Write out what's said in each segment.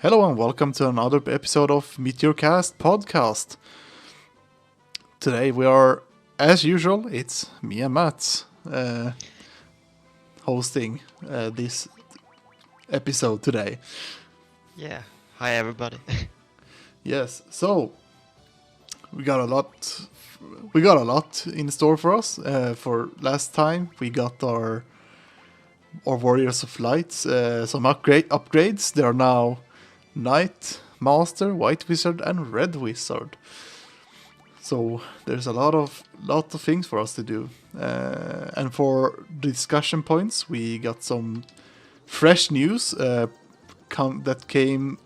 Hello and welcome to another episode of Meteor Cast Podcast. Today we are, as usual, it's me and Mats hosting this episode today. Yeah. Hi, everybody. Yes, so we got a lot in store for us. For last time we got our Warriors of Lights, some upgrades. They are now Knight, Master, White Wizard, and Red Wizard. So there's a lot of things for us to do. And for discussion points, we got some fresh news that came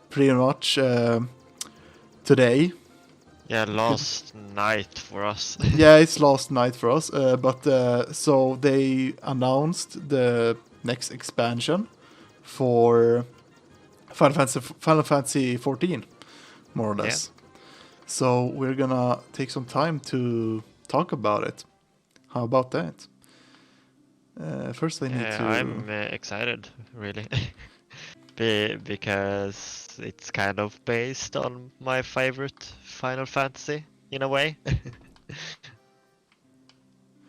pretty much today. Yeah, last night for us. Yeah, it's last night for us. So they announced the next expansion for Final Fantasy 14, more or less. Yeah. So we're gonna take some time to talk about it. How about that? First, I need to. I'm excited, really, because it's kind of based on my favorite Final Fantasy in a way.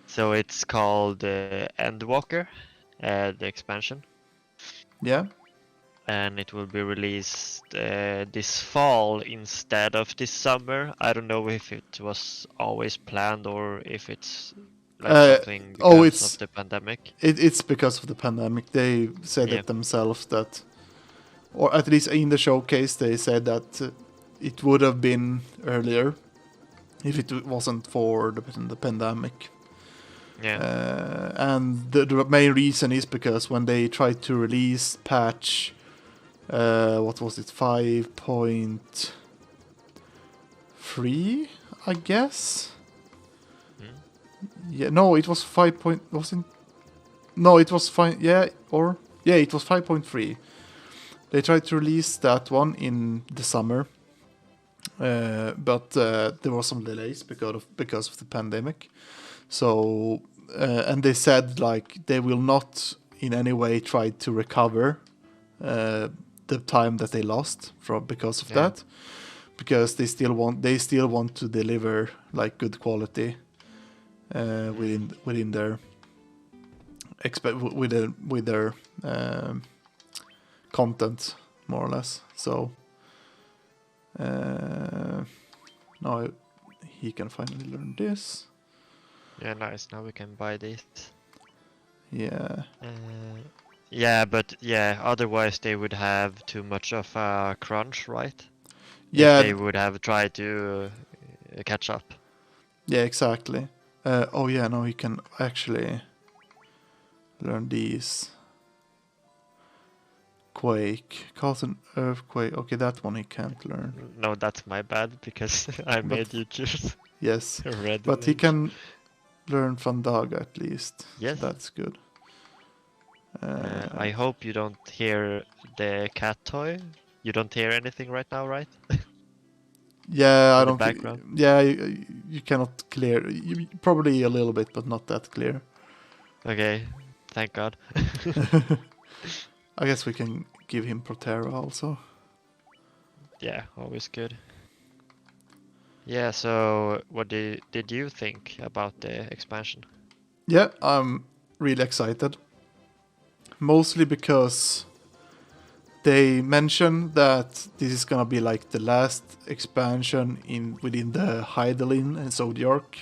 So it's called Endwalker, the expansion. Yeah. And it will be released this fall instead of this summer. I don't know if it was always planned or if it's like something because of the pandemic. It's because of the pandemic. They said it themselves that, or at least in the showcase, they said that it would have been earlier if it wasn't for the pandemic. Yeah. And the main reason is because when they tried to release patch, what was it, 5.3, I guess? Yeah, no, it was 5. No, it was 5, it was 5.3. They tried to release that one in the summer, but there were some delays because of the pandemic. So, and they said like they will not in any way try to recover the time that they lost because of that, because they still want to deliver like good quality within their with their content, more or less. So now he can finally learn this. Yeah, nice. Now we can buy this. Yeah. Otherwise they would have too much of a crunch, right? Yeah. If they would have tried to catch up. Yeah, exactly. No, he can actually learn these. Quake, cause an earthquake. Okay, that one he can't learn. No, that's my bad, because I made you choose. Yes, Red but he can learn Fandaga at least. Yes. So that's good. I hope you don't hear the cat toy. You don't hear anything right now, right? Yeah, I don't. Background. Yeah, you cannot clear. Probably a little bit, but not that clear. Okay, thank God. I guess we can give him Protera also. Yeah, always good. Yeah, so what did you think about the expansion? Yeah, I'm really excited. Mostly because they mentioned that this is gonna be like the last expansion within the Hydaelyn and Zodiac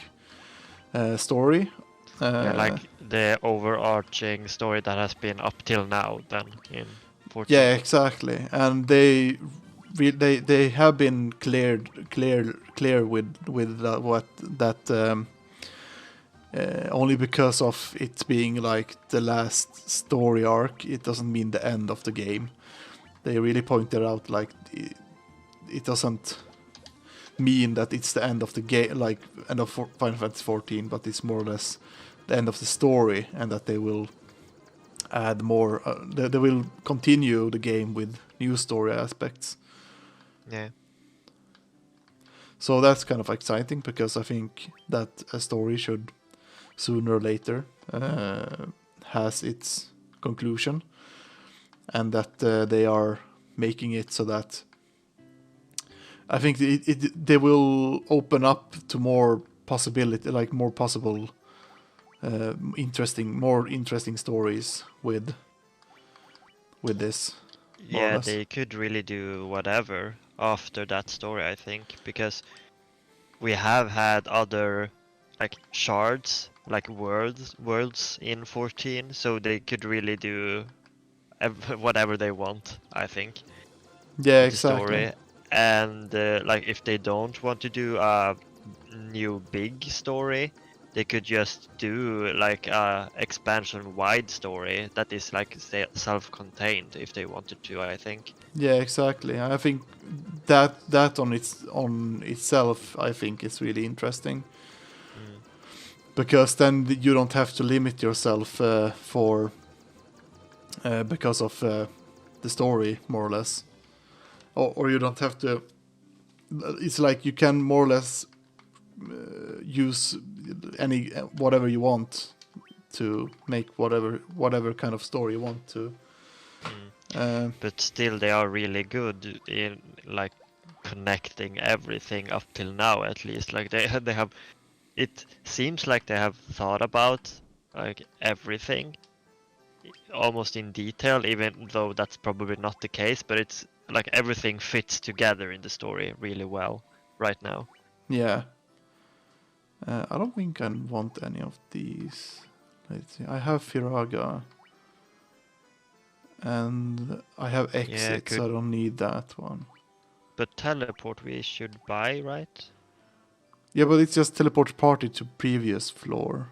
story. Like the overarching story that has been up till now, then in 14. Yeah, exactly, and they have been clear with what that. Only because of it being like the last story arc, it doesn't mean the end of the game. They really pointed out like it doesn't mean that it's the end of the game, like end of Final Fantasy 14, but it's more or less the end of the story, and that they will add more. They will continue the game with new story aspects. Yeah. So that's kind of exciting, because I think that a story should sooner or later has its conclusion, and that they are making it so that I think they will open up to more possibility, like more possible, more interesting stories with this. More or Yeah, less. they could really do whatever after that story, I think, because we have had other like shards, like worlds in 14, so they could really do whatever they want, I think, Yeah, with the exactly. story. And like if they don't want to do a new big story, they could just do like a expansion wide story that is like self-contained if they wanted to, I think. Yeah, exactly. I think that on itself, I think is really interesting. Mm. Because then you don't have to limit yourself for because of the story, more or less, or you don't have to. It's like you can more or less use any whatever you want to make whatever kind of story you want to. But still, they are really good in like connecting everything up till now, at least. Like they have. It seems like they have thought about like everything almost in detail, even though that's probably not the case. But it's like everything fits together in the story really well right now. Yeah. I don't think I want any of these. Let's see. I have Firaga. And I have Exit, so I don't need that one. But Teleport we should buy, right? Yeah, but it's just teleport party to previous floor.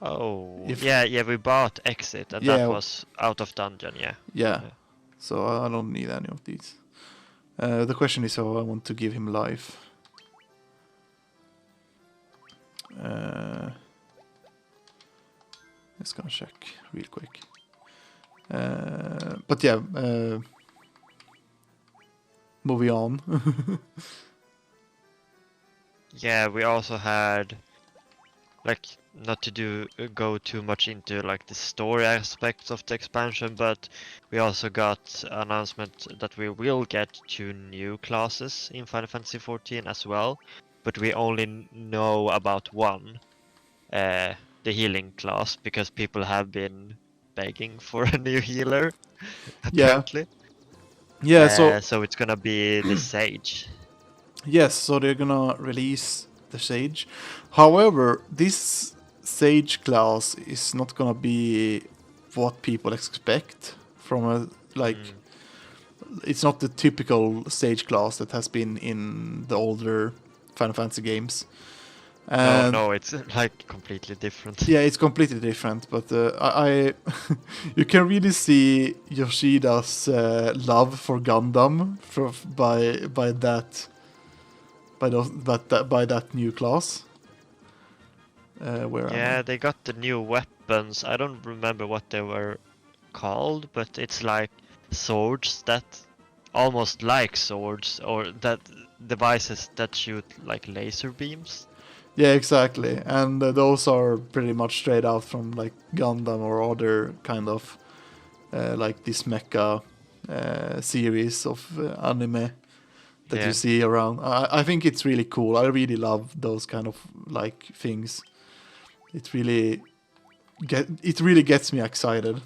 Oh, yeah, we bought Exit, and that was out of dungeon, Yeah. So I don't need any of these. The question is how I want to give him life. Just gonna check real quick. But yeah, moving on. Yeah, we also had, like, not to go too much into like the story aspects of the expansion, but we also got announcement that we will get 2 new classes in Final Fantasy XIV as well, but we only know about one, the healing class, because people have been begging for a new healer apparently. Yeah, so it's gonna be the Sage. Yes, so they're gonna release the Sage. However, this Sage class is not gonna be what people expect from a It's not the typical Sage class that has been in the older Final Fantasy games. And no, it's like completely different. Yeah, it's completely different, but I you can really see Yoshida's love for Gundam by that new class. They got the new weapons. I don't remember what they were called, but it's like swords that almost like swords, or that devices that shoot like laser beams. Yeah, exactly, and those are pretty much straight out from like Gundam or other kind of like this mecha series of anime that you see around. I think it's really cool. I really love those kind of like things. It really gets me excited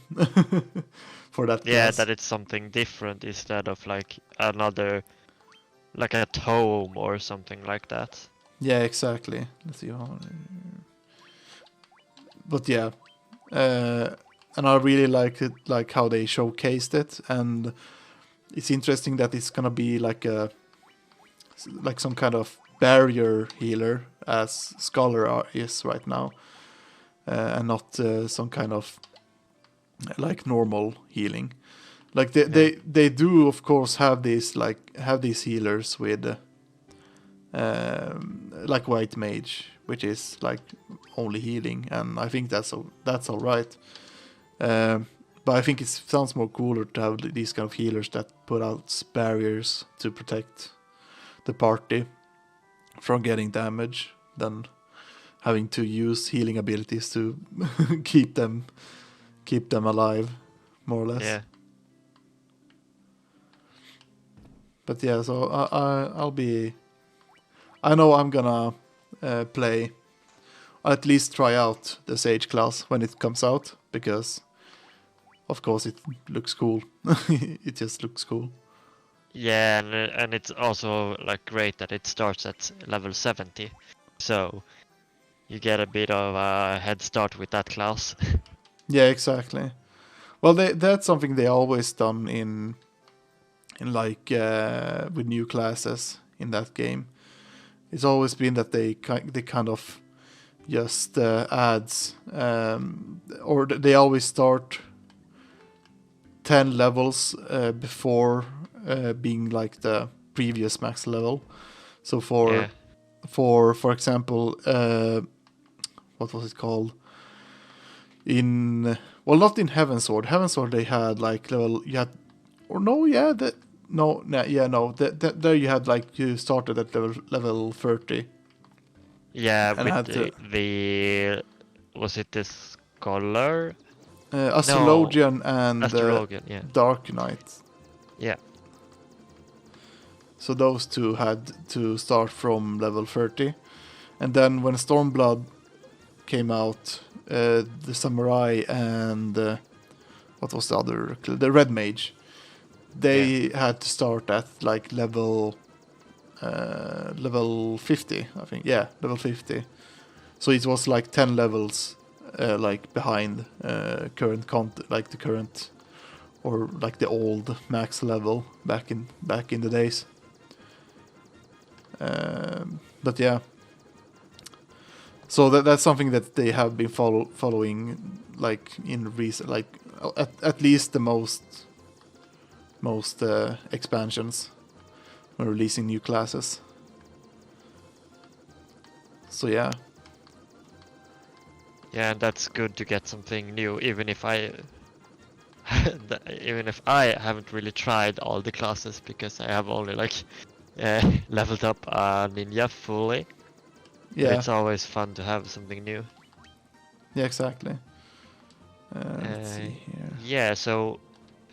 for that. Yeah, class. that it's something different instead of like another, like a tome or something like that. Yeah, exactly. Let's see how. But yeah, and I really like it, like how they showcased it, and it's interesting that it's gonna be like some kind of barrier healer as Scholar is right now, and not some kind of like normal healing. Like they do of course have these healers with like White Mage, which is like only healing, and I think that's all right. But I think it sounds more cooler to have these kind of healers that put out barriers to protect the party from getting damage than having to use healing abilities to keep them alive, more or less. Yeah. But yeah, so I'll be. I know I'm gonna play, or at least try out the Sage class when it comes out, because of course it looks cool. It just looks cool. Yeah, and it's also like great that it starts at level 70, so you get a bit of a head start with that class. Yeah, exactly. Well, that's something they always done in like with new classes in that game. It's always been that they kind of just adds or they always start 10 levels before being like the previous max level. So for example, what was it called? Not in Heavensward. Heavensward they had like level you had, or no, yeah, that no, yeah, no, there you had like you started at level 30. Yeah, And with had the was it the Scholar? Astrologian and Astrologian, yeah. Dark Knight. Yeah. So those two had to start from level 30. And then when Stormblood came out, the Samurai and what was the other? The Red Mage. They had to start at like level 50, I think. Yeah, level 50. So it was like 10 levels like behind current like the current or like the old max level back in the days. But yeah, so that's something that they have been following like in recent, like at least the most expansions when releasing new classes. So yeah. Yeah, and that's good to get something new, even if I haven't really tried all the classes, because I have only like leveled up ninja fully. Yeah. But it's always fun to have something new. Yeah, exactly. Let's see here. Yeah, so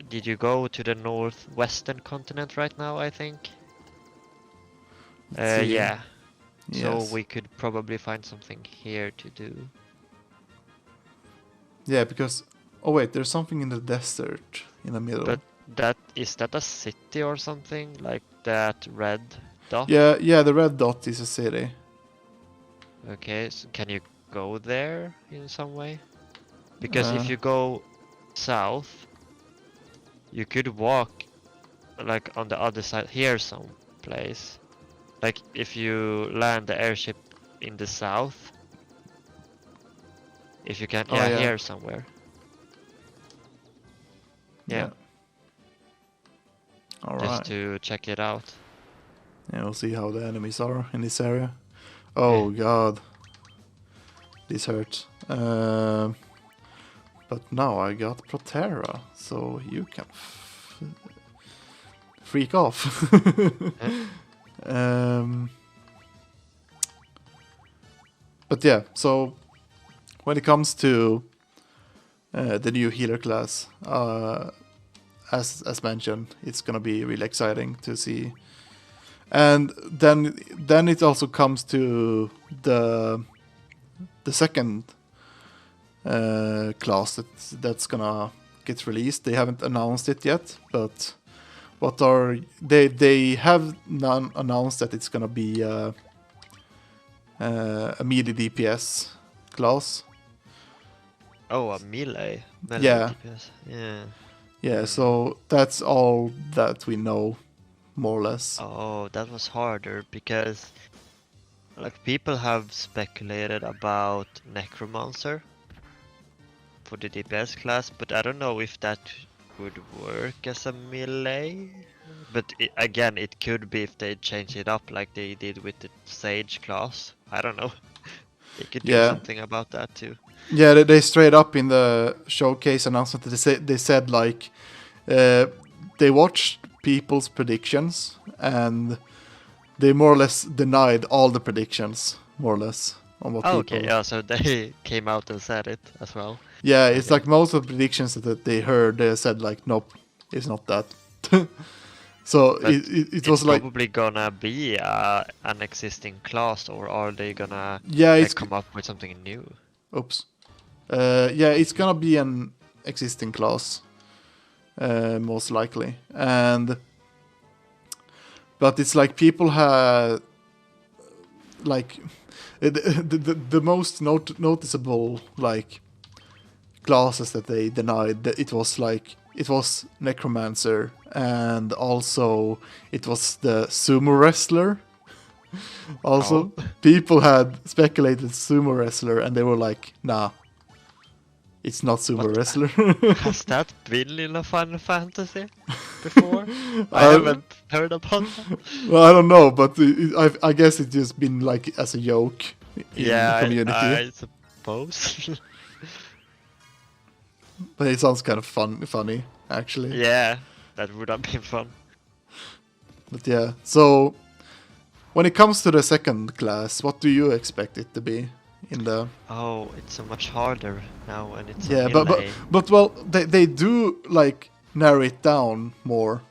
did you go to the northwestern continent right now, I think? Yeah. Yes. So we could probably find something here to do. Yeah, because oh wait, there's something in the desert in the middle. But is that a city or something? Like that red dot? Yeah, the red dot is a city. Okay, so can you go there in some way? Because if you go south, you could walk like on the other side here someplace. Like if you land the airship in the south, if you can, here somewhere. Yeah. All right. Just to check it out. Yeah, we'll see how the enemies are in this area. Oh god, this hurts. But now I got Protera, so you can freak off. But yeah, so when it comes to the new healer class, as mentioned, it's gonna be really exciting to see. And then it also comes to the second class that's gonna get released. They haven't announced it yet, but they have announced that it's gonna be a melee DPS class. Oh, a melee Yeah. DPS. Yeah. Yeah, so that's all that we know, more or less. Oh, that was harder because like people have speculated about Necromancer for the DPS class, but I don't know if that would work as a melee. But again, it could be if they change it up like they did with the Sage class. I don't know. They could do something about that too. Yeah, they straight up in the showcase announcement they said like they watched people's predictions and they more or less denied all the predictions, more or less, on what people. Okay, yeah, so they came out and said it as well. Yeah, it's like most of the predictions that they heard, they said like, nope, it's not that. So But it was it's like, probably gonna be an existing class, or are they gonna yeah, like it's come up with something new? oops. Yeah, it's gonna be an existing class, most likely, but it's like people have like the most noticeable like classes that they denied. It was necromancer, and also it was the sumo wrestler. Also, Oh. people had speculated sumo wrestler, and they were like, "Nah, it's not sumo What wrestler." has that been in a Final Fantasy before? I Uh, haven't heard about that. well, I don't know, but I guess it's just been like as a joke in the Yeah, community. I suppose. But it sounds kind of funny actually. Yeah, that would have been fun. But yeah, so when it comes to the second class, what do you expect it to be in the? Oh, it's so much harder now, and it's a Yeah, but melee. well, they do like narrow it down more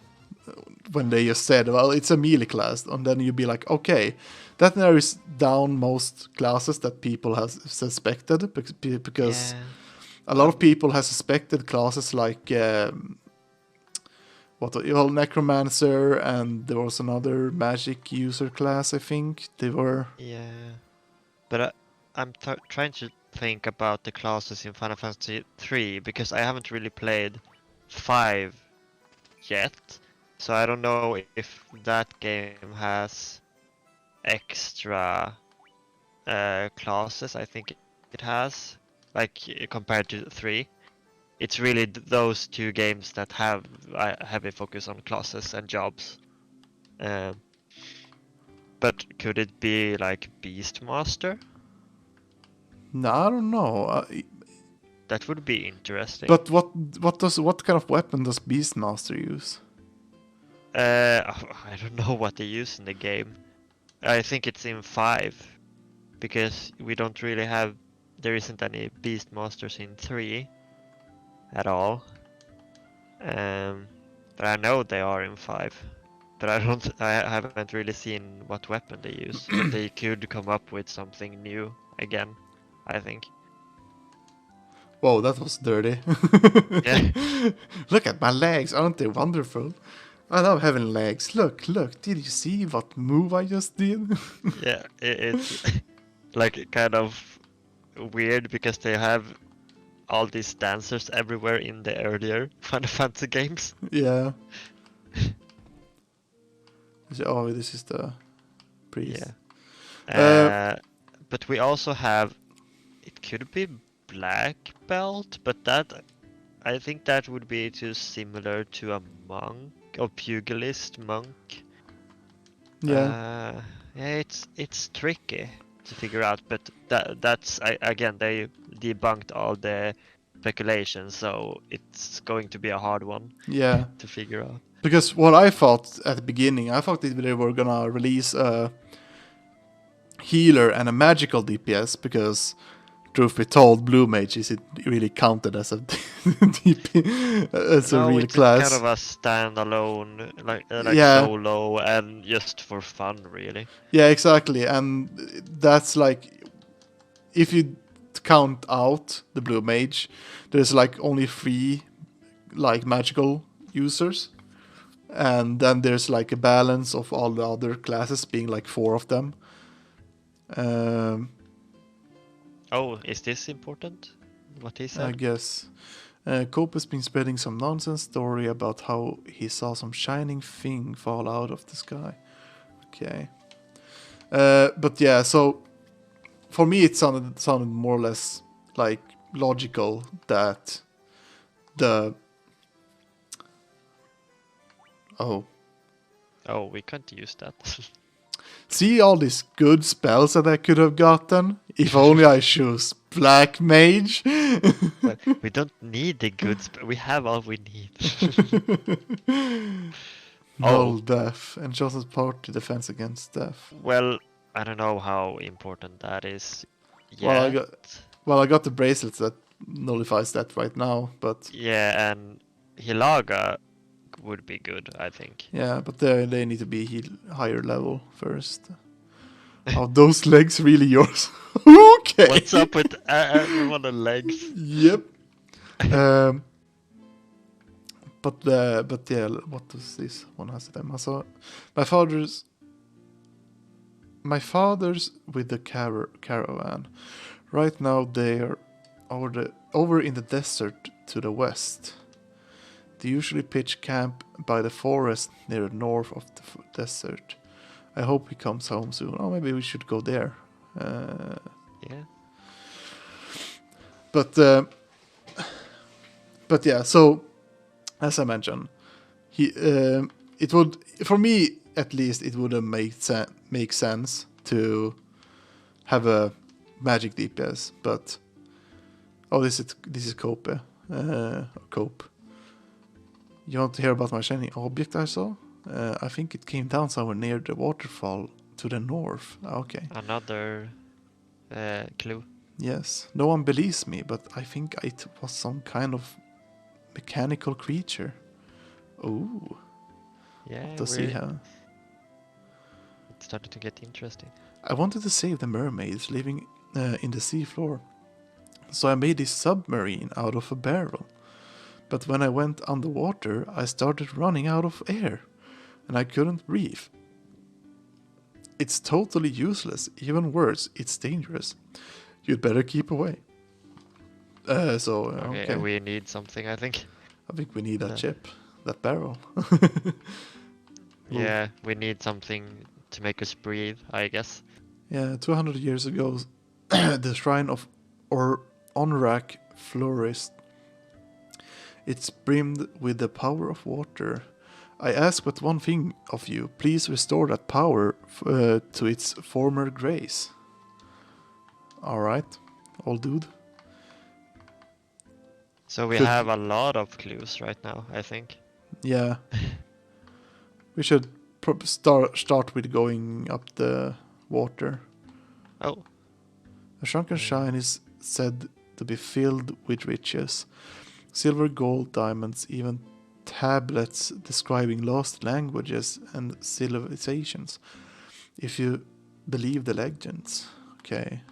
when they just said, well, it's a melee class, and then you'd be like, okay, that narrows down most classes that people have suspected because Yeah. a lot of people have suspected classes like necromancer, and there was another magic user class, I think they were. Yeah. But I'm trying to think about the classes in Final Fantasy 3 because I haven't really played 5 yet. So I don't know if that game has extra classes. I think it has, like compared to 3. It's really those two games that have a heavy focus on classes and jobs. Um, but could it be like Beastmaster? No, I don't know. That would be interesting. But what kind of weapon does Beastmaster use? I don't know what they use in the game. I think it's in 5 because we don't really have. There isn't any Beastmasters in 3 at all. But I know they are in 5. But I don't. I haven't really seen what weapon they use. But they could come up with something new again. I think. Whoa, that was dirty. Yeah. Look at my legs, aren't they wonderful? I love having legs. Look, did you see what move I just did? Yeah. It's like kind of weird because they have all these dancers everywhere in the earlier Final Fantasy games. Yeah. Oh, this is the priest. Yeah. But we also have. It could be black belt, but that I think that would be too similar to a monk or pugilist monk. Yeah. Yeah, it's tricky to figure out, but that's again they debunked all the speculation, so it's going to be a hard one Yeah. to figure out. Because what I thought at the beginning, I thought they were gonna release a healer and a magical DPS, because truth be told, blue mage isn't really counted as a DP, as a real It's class. kind of a standalone, like Yeah. solo and just for fun, really. Yeah, exactly, and that's like, if you count out the blue mage, there's like only 3 like magical users, and then there's like a balance of all the other classes being like 4 of them. Oh, is this important? What he said? I guess. Cope has been spreading some nonsense story about how he saw some shining thing fall out of the sky. Okay. But yeah, so for me it sounded more or less like logical that the oh We can't use that. see all these good spells that I could have gotten if only I chose black mage. But we don't need the goods, but we have all we need. Null death and Joseph's power to defense against death. Well, I don't know how important that is yet. Well, I got the bracelets that nullifies that right now, but Yeah, and Hilaga would be good, I think. Yeah, but they need to be higher level first. Are those legs really yours? Okay. What's up with everyone on legs? Yep. But yeah, what does this one has them? Also, my father's with the caravan. Right now they are over in the desert to the west. They usually pitch camp by the forest near the north of the desert. I hope he comes home soon. Oh, maybe we should go there. Yeah. But yeah, so as I mentioned, it would, for me at least, it would make sense to have a magic DPS. But this is Cope. Cope. You want to hear about my shiny object I saw? I think it came down somewhere near the waterfall to the north. Okay. Another clue. Yes. No one believes me, but I think it was some kind of mechanical creature. Ooh. Yeah. What does he have? It started to get interesting. I wanted to save the mermaids living in the seafloor, so I made this submarine out of a barrel. But when I went underwater, I started running out of air, and I couldn't breathe. It's totally useless. Even worse, it's dangerous. You'd better keep away. Okay. We need something, I think. I think we need that ship, that barrel. Yeah, we need something to make us breathe, I guess. Yeah, 200 years ago, the shrine of Onrak flourished. It's brimmed with the power of water. I ask but one thing of you. Please restore that power to its former grace. Alright, old dude. So we have a lot of clues right now, I think. Yeah. We should start with going up the water. Oh. The shrunken shrine is said to be filled with riches. Silver, gold, diamonds, even tablets describing lost languages and civilizations. If you believe the legends. Okay.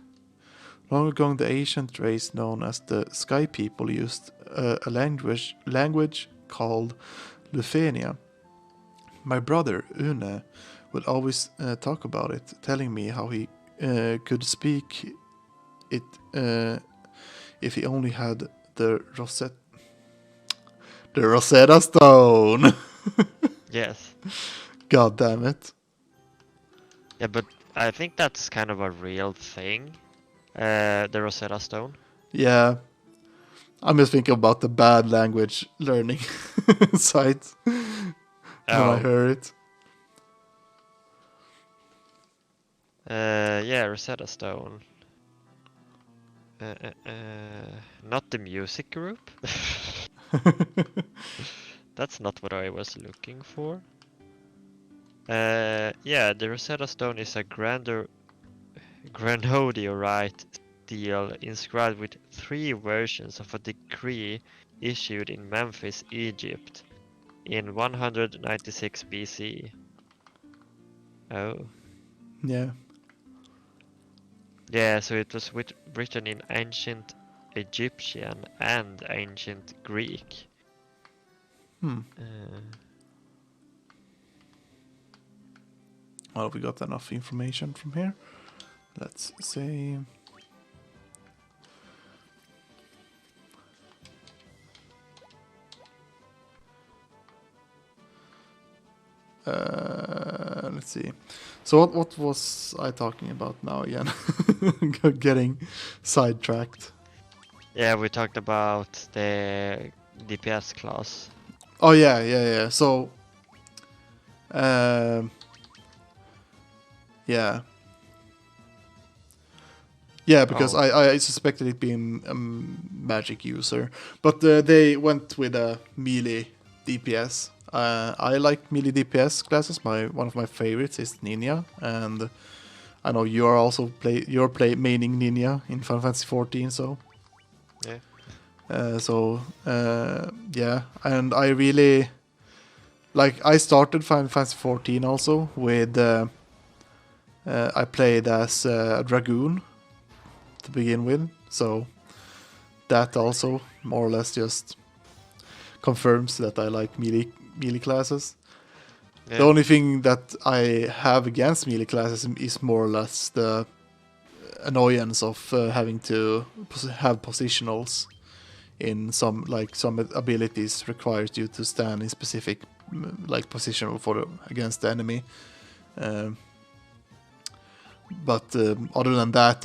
Long ago, the ancient race known as the Sky People used a language called Löfgren. My brother, Une, would always talk about it, telling me how he could speak it if he only had the Rosetta Stone. Yes. God damn it. Yeah, but I think that's kind of a real thing. The Rosetta Stone. Yeah. I'm just thinking about the bad language learning site when I heard it. Yeah, Rosetta Stone. Not the music group. That's not what I was looking for. Yeah, the Rosetta Stone is a granodiorite stele inscribed with 3 versions of a decree issued in Memphis, Egypt in 196 BC. Oh. Yeah. Yeah, so it was written in ancient Egyptian and ancient Greek. Well, we got enough information from here. Let's see. Let's see. So what was I talking about now again? Getting sidetracked. Yeah, we talked about the DPS class. Oh yeah. So, yeah. Yeah, because I suspected it being a magic user, but they went with a melee DPS. I like melee DPS classes. One of my favorites is Ninja, and I know you are also maining Ninja in Final Fantasy 14. So yeah, yeah, and I really like I started Final Fantasy 14 also with I played as a dragoon to begin with, so that also more or less just confirms that I like melee classes. Yeah. The only thing that I have against melee classes is more or less the annoyance of having to have positionals in some abilities requires you to stand in specific like position against the enemy. But other than that,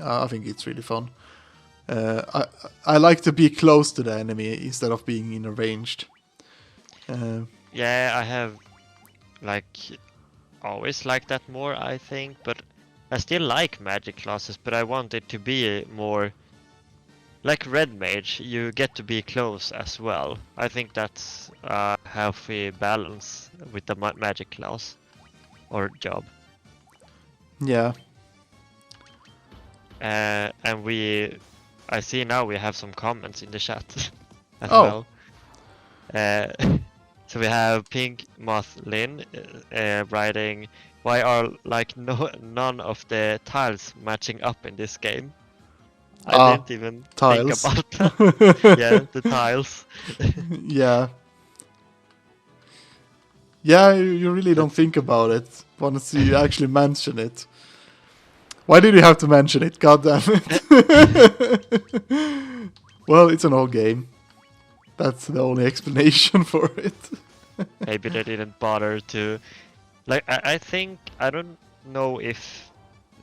I think it's really fun. I like to be close to the enemy instead of being in a ranged. Yeah, I have like always liked that more, I think, but I still like magic classes, but I want it to be more like Red Mage. You get to be close as well. I think that's a healthy balance with the magic class or job. Yeah. And I see now we have some comments in the chat as well. So we have Pink Moth Lin writing, "Why are like none of the tiles matching up in this game?" I didn't even tiles. think about that. Yeah, the tiles. Yeah. Yeah, you really don't think about it once you actually mention it. Why did you have to mention it? God damn it. Well, it's an old game. That's the only explanation for it. Maybe they didn't bother to... Like, I think... I don't know if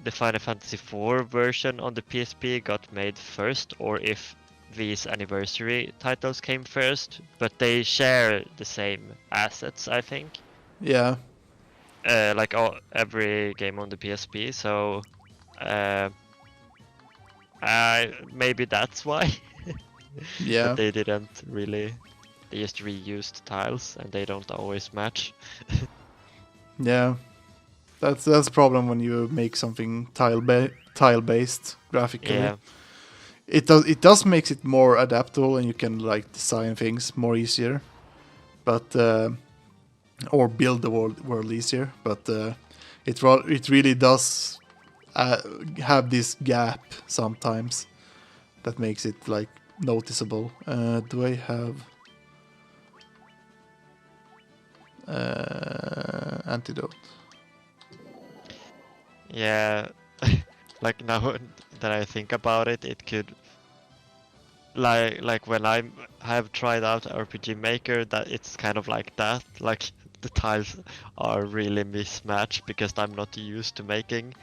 the Final Fantasy IV version on the PSP got made first, or if these anniversary titles came first, but they share the same assets, I think. Yeah. Like every game on the PSP, so maybe that's why. Yeah. But they didn't really. They just reused tiles, and they don't always match. Yeah. That's a problem when you make something tile based graphically. Yeah. It does makes it more adaptable, and you can like design things more easier, but or build the world easier. But it really does have this gap sometimes that makes it like noticeable. Do I have antidote? Yeah. Like now that I think about it, it could like when I have tried out RPG Maker, that it's kind of like that. Like the tiles are really mismatched because I'm not used to making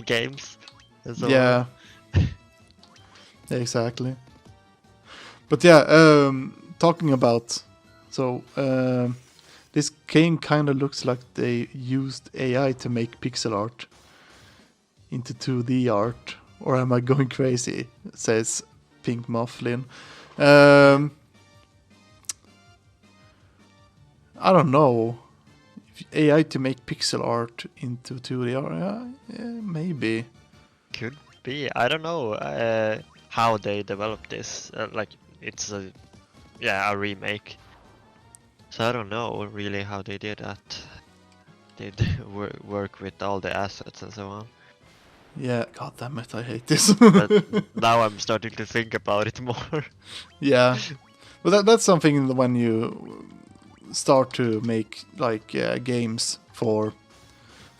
games. And so Yeah. Exactly. But yeah, talking about this game kind of looks like they used AI to make pixel art into 2D art, or am I going crazy? Says Pink Mufflin. I don't know. AI to make pixel art into 2D art, yeah, maybe. could be. I don't know how they developed this. Like it's a remake. So I don't know really how they did that. They work with all the assets and so on. Yeah, god damn it, I hate this. But now I'm starting to think about it more. Yeah, but that's something when you start to make like games for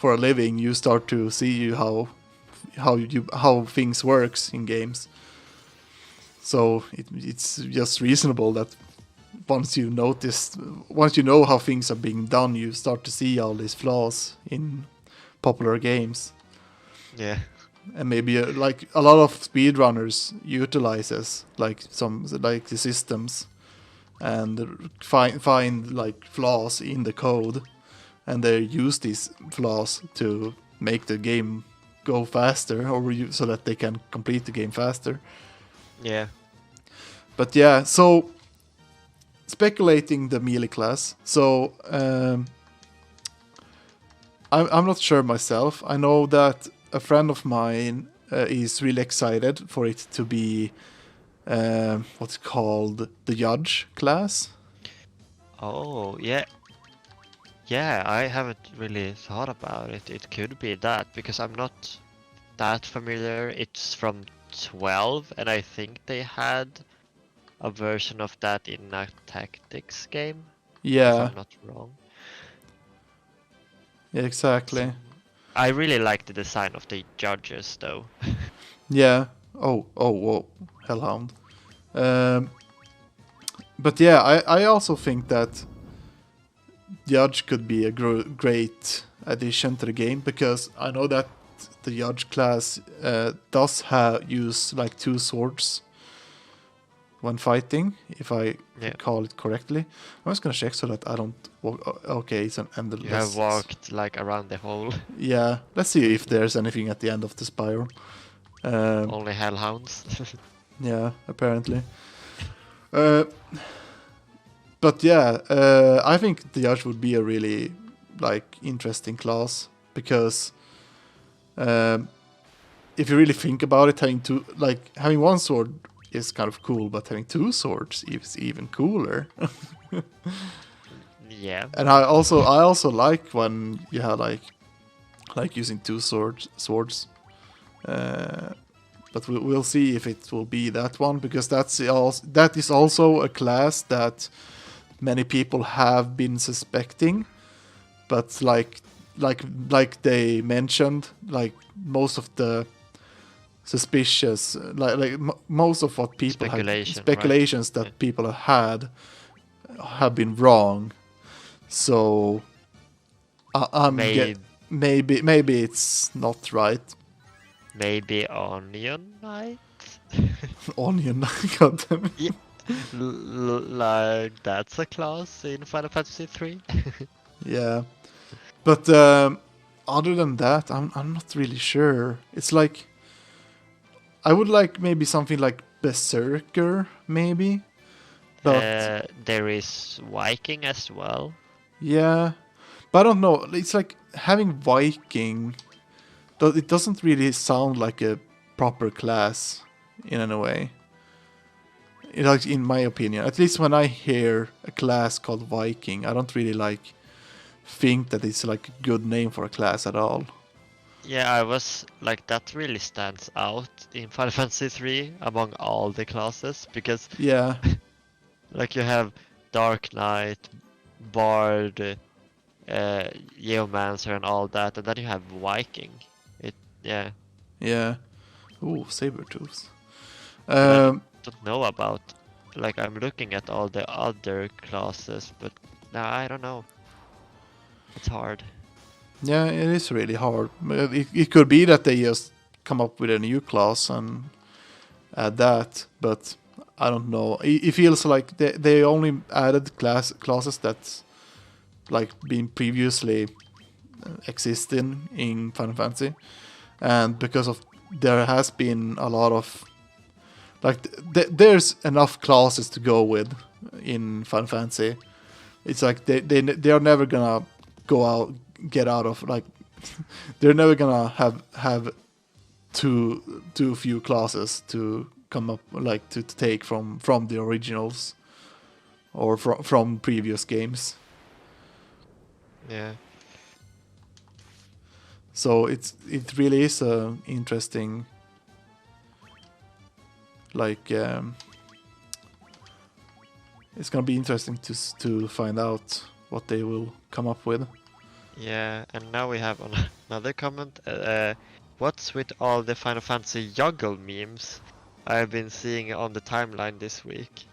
a living, you start to see how things works in games. So it's just reasonable that once you know how things are being done, you start to see all these flaws in popular games. Yeah. And maybe like a lot of speedrunners utilizes like the systems and find like flaws in the code, and they use these flaws to make the game go faster, or so that they can complete the game faster. Yeah. But yeah, so speculating the melee class. So I'm not sure myself. I know that a friend of mine is really excited for it to be what's called the judge class. Oh, yeah. Yeah, I haven't really thought about it. It could be that because I'm not that familiar. It's from 12, and I think they had a version of that in a tactics game, if Yeah, I'm not wrong. yeah, So exactly. I really like the design of the judges, though. Yeah. Oh, whoa, Hellhound. Um, but yeah, I also think that Judge could be a great addition to the game because I know that the Judge class does use like two swords when fighting, if I Yeah, recall it correctly. I'm just gonna check so that I don't. Okay, it's an you have endless. walked like around the hole. Yeah, let's see if there's anything at the end of the spiral. Only hellhounds. Yeah, apparently. Uh, but yeah, I think the Judge would be a really like interesting class because if you really think about it, having one sword is kind of cool, but having two swords is even cooler. Yeah. And I also like when you have like using two swords. But we'll see if it will be that one because that is also a class that many people have been suspecting, but like they mentioned, like most of the suspicious, most of what people Speculation, right? speculations that Yeah. people have had have been wrong. So I'm get Maybe, maybe it's not right. maybe Onion Knight? Onion, goddamn. Yeah. Like that's a class in Final Fantasy 3. Yeah, but other than that, I'm not really sure. It's like I would like maybe something like Berserker, maybe. But There is Viking as well. yeah, but I don't know. It's like having Viking. It doesn't really sound like a proper class in any way. Like in my opinion, at least when I hear a class called Viking, I don't really think that it's like a good name for a class at all. Yeah, I was like that really stands out in Final Fantasy 3 among all the classes because Yeah, like you have Dark Knight, Bard, Geomancer and all that, and then you have Viking. It yeah, yeah. Ooh, Sabertooths. but I Um, don't know about like I'm looking at all the other classes, but no, I don't know. It's hard. yeah, it is really hard. It could be that they just come up with a new class and add that, but I don't know. It feels like they only added classes that like been previously existing in Final Fantasy, and because of there has been a lot of like there's enough classes to go with in Final Fantasy. It's like they are never gonna get out of like they're never gonna have too few classes to come up like to take from the originals or from previous games. Yeah. So it really is a interesting like it's gonna be interesting to find out what they will come up with. Yeah, and now we have another comment. What's with all the Final Fantasy juggle memes I've been seeing on the timeline this week?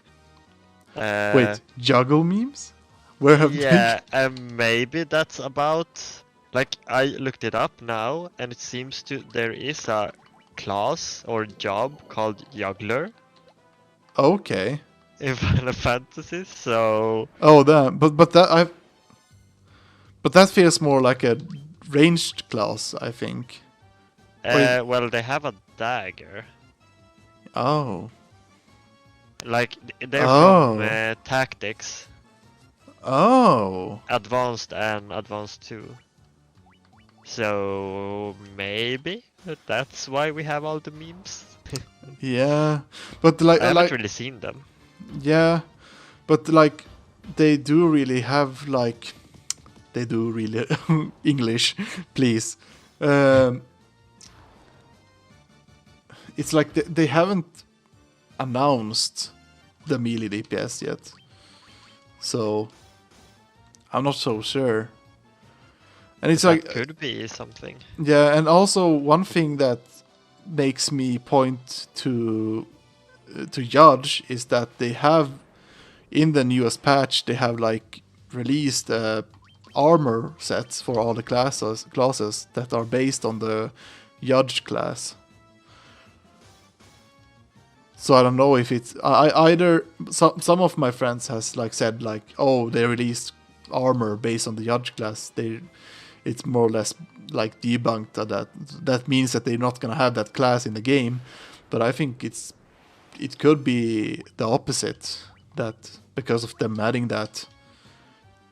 Wait, juggle memes? Where have they? Yeah, and maybe that's about. Like, I looked it up now, and it seems there is a class or job called juggler Okay. in Final Fantasy. So Oh, that. But that feels more like a ranged class, I think. well, they have a dagger. Oh. Like they're from Oh. tactics, Oh. advanced and advanced 2. So maybe that's why we have all the memes. Yeah. But like I haven't like really seen them. yeah. But like they do really have like they do really English, please. It's like they haven't announced the melee DPS yet, so I'm not so sure. And it's that like could be something. yeah, and also one thing that makes me point to judge is that they have in the newest patch they have like released armor sets for all the classes that are based on the judge class. So I don't know if it's either some of my friends has like said like, oh, they released armor based on the judge class. It's more or less like debunked that means that they're not gonna have that class in the game. But I think it could be the opposite, that because of them adding that,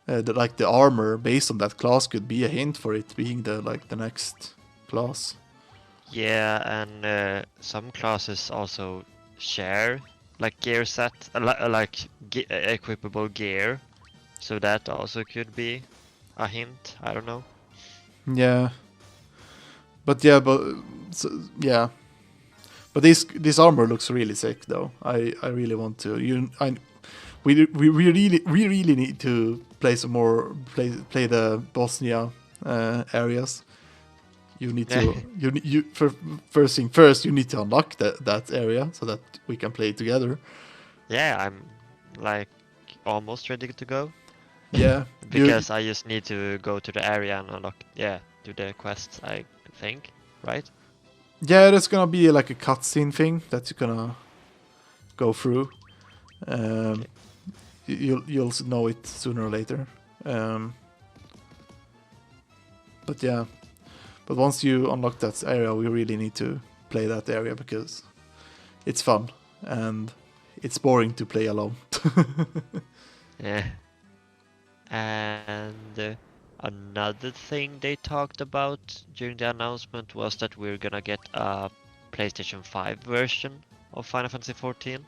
like the armor based on that class could be a hint for it being the next class. Yeah, and some classes also share like gear set, equipable gear, so that also could be a hint. I don't know. Yeah, but but this armor looks really sick though. I really want to. We really need to play some more play the Bosnia areas. You need to first thing first. You need to unlock that area so that we can play together. Yeah, I'm like almost ready to go. Yeah, because I just need to go to the area and unlock. Yeah, do the quests. I think, right? Yeah, there's gonna be like a cutscene thing that you're gonna go through. Okay. You'll know it sooner or later. But yeah, but once you unlock that area, we really need to play that area because it's fun and it's boring to play alone. Yeah. And another thing they talked about during the announcement was that we're gonna get a PlayStation 5 version of Final Fantasy 14.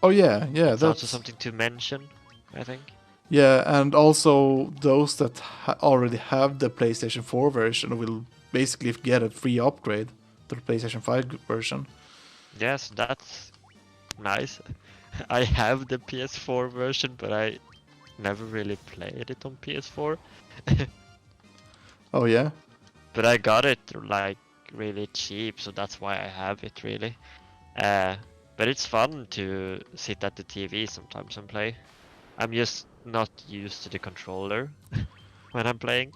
Oh yeah, that's also something to mention, I think. Yeah, and also those that already have the PlayStation 4 version will basically get a free upgrade to the PlayStation 5 version. Yes, that's nice. I have the PS4 version, but I never really played it on PS4. Oh yeah? But I got it like really cheap, so that's why I have it really. But it's fun to sit at the TV sometimes and play. I'm just not used to the controller when I'm playing.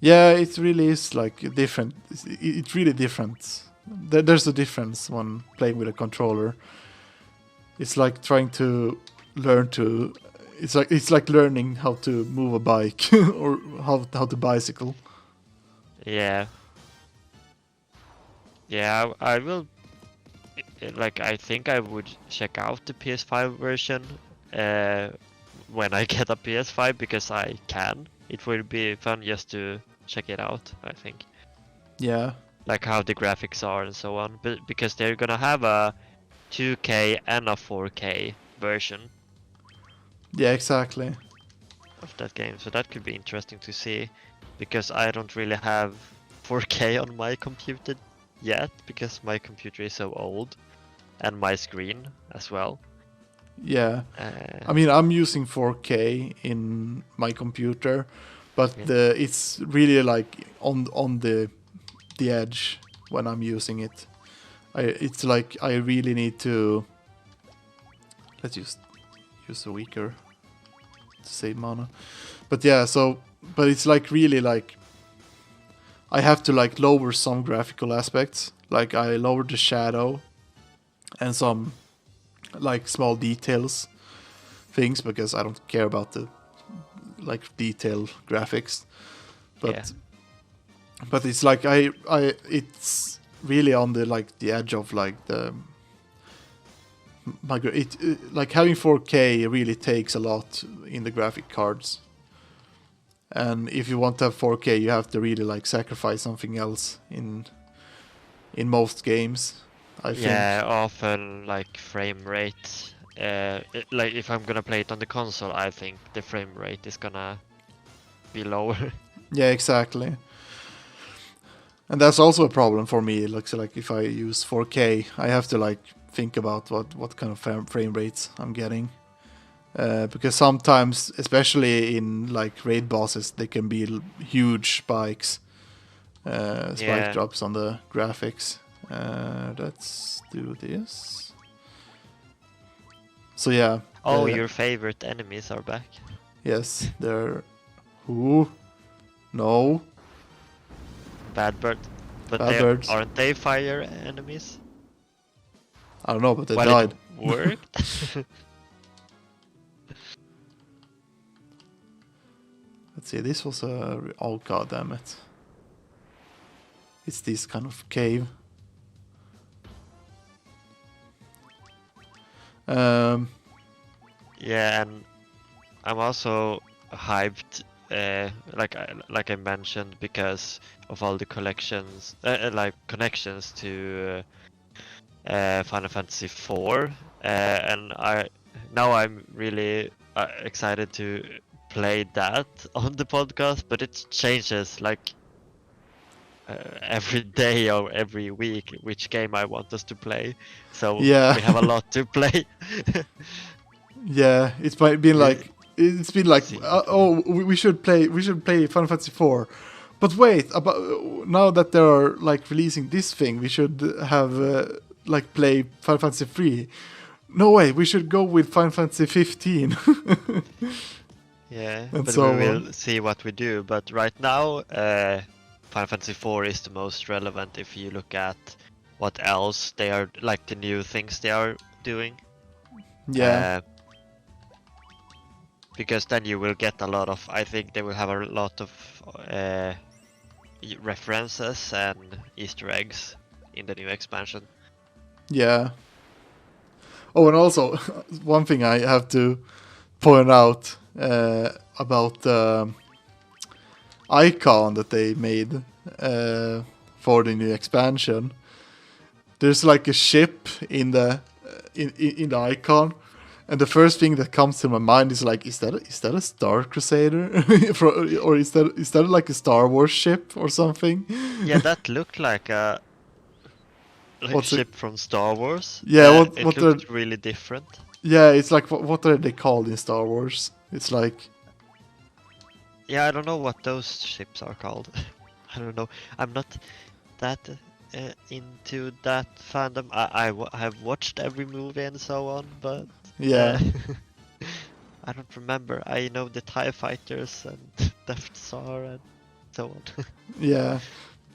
Yeah, it really is like different. It's really different. There's a difference when playing with a controller. It's like trying to learn to. It's like learning how to move a bike or how to bicycle. Yeah. Yeah, I will. Like, I think I would check out the PS5 version when I get a PS5 because I can. It will be fun just to check it out, I think. Yeah. Like how the graphics are and so on. But because they're gonna have a 2K and a 4K version. Yeah, exactly. Of that game, so that could be interesting to see. Because I don't really have 4K on my computer yet, because my computer is so old. And my screen as well. Yeah. I mean, I'm using 4K in my computer, but it's really like on the edge when I'm using it. It's like I really need to. Let's just use a weaker to save mana. But yeah, but it's like really like I have to like lower some graphical aspects. Like I lowered the shadow and some like small details things because I don't care about the like detail graphics. But it's like it's really on the like the edge of like the like having 4K really takes a lot in the graphic cards. And if you want to have 4K, you have to really like sacrifice something else in most games. I think. Yeah, often like frame rate like if I'm gonna play it on the console, I think the frame rate is gonna be lower. Yeah, exactly. And that's also a problem for me. Like if I use 4K, I have to like think about what kind of frame rates I'm getting. Because sometimes, especially in like raid bosses, they can be huge spikes, spike drops on the graphics. Let's do this. So yeah. Oh, your favorite enemies are back. Yes, they're who? No. Bad bird. But Birds. Aren't they fire enemies? I don't know, but they died. It worked. Let's see, this was oh god damn it. It's this kind of cave. Yeah, and I'm also hyped, like I mentioned, because of all the collections, like connections to Final Fantasy IV, and I'm really excited to play that on the podcast, but it changes like every day or every week which game I want us to play. So yeah. we have a lot to play. Yeah, it's been like we should play Final Fantasy IV. But wait, now that they are like releasing this thing, we should have like play Final Fantasy 3. No way, we should go with Final Fantasy 15. Yeah, and but so we will see what we do. But right now, Final Fantasy 4 is the most relevant if you look at what else they are, like the new things they are doing. Yeah. Because then you will get a lot of, I think they will have a lot of references and Easter eggs in the new expansion. Yeah. Oh, and also, one thing I have to point out about the icon that they made for the new expansion. There's like a ship in the icon, and the first thing that comes to my mind is like, is that a Star Crusader, or is that like a Star Wars ship or something? Yeah, that looked like a ship from Star Wars. Yeah, it looked really different. Yeah, it's like what are they called in Star Wars? It's like, yeah, I don't know what those ships are called. I don't know. I'm not that into that fandom. I have watched every movie and so on, but yeah. I don't remember. I know the TIE Fighters and Death Star and so on. Yeah.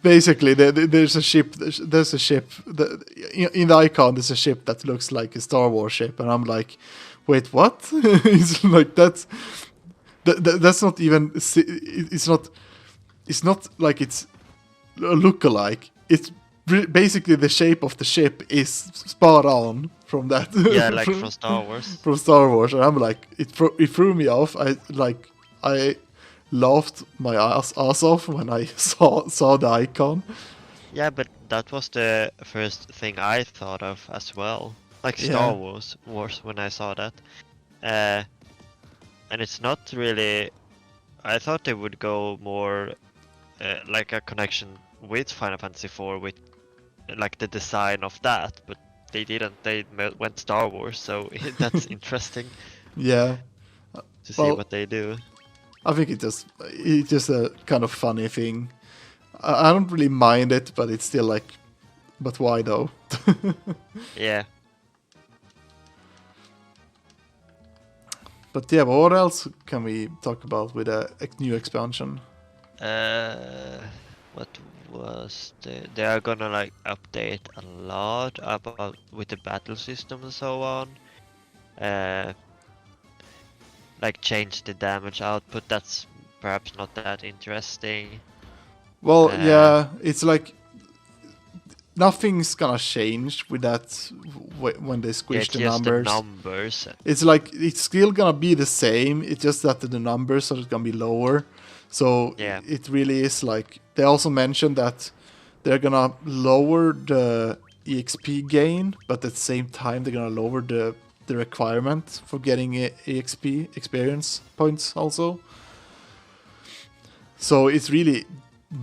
Basically, there's a ship. There's a ship. In the icon, there's a ship that looks like a Star Wars ship, and I'm like, wait, what? It's like that's not even. It's not like it's a lookalike. It's basically the shape of the ship is spot on from that. Yeah, like from Star Wars. From Star Wars, and I'm like, it threw me off. I laughed my ass off when I saw the icon. Yeah, but that was the first thing I thought of as well. Like Star Wars when I saw that. And it's not really... I thought they would go more like a connection with Final Fantasy IV, with like the design of that, but they didn't. They went Star Wars, so that's interesting. Yeah. To see what they do. I think it's just a kind of funny thing. I don't really mind it, but it's still like, but why though? Yeah. But yeah, but what else can we talk about with a new expansion? What was they are gonna like update a lot about with the battle system and so on. Like change the damage output. That's perhaps not that interesting. Well, yeah, it's like nothing's gonna change with that when they squish the numbers. The numbers. It's like it's still gonna be the same. It's just that the numbers are gonna be lower. So it really is like they also mentioned that they're gonna lower the EXP gain, but at the same time they're gonna lower the the requirement for getting EXP experience points also. So it really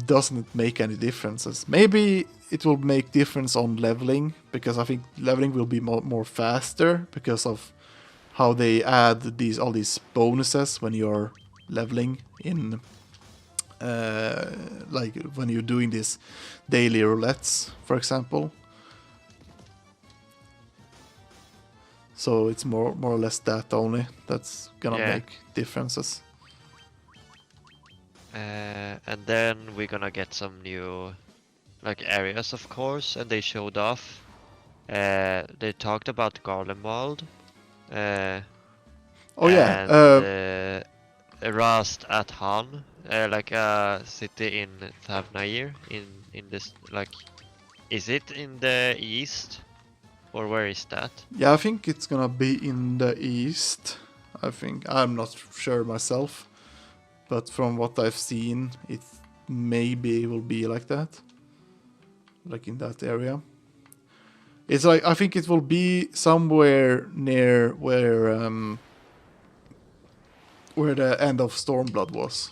doesn't make any differences. Maybe it will make difference on leveling, because I think leveling will be more faster because of how they add all these bonuses when you're leveling in, like when you're doing these daily roulettes, for example. So it's more or less that only that's gonna make differences. And then we're gonna get some new like areas, of course, and they showed off. They talked about Garlemald. Rast at Han, like a city in Thavnair, in this, like, is it in the east, or where is that? Yeah, I think it's gonna be in the east. I think, I'm not sure myself, but from what I've seen, it maybe will be like that, like in that area. It's like, I think it will be somewhere near where the end of Stormblood was.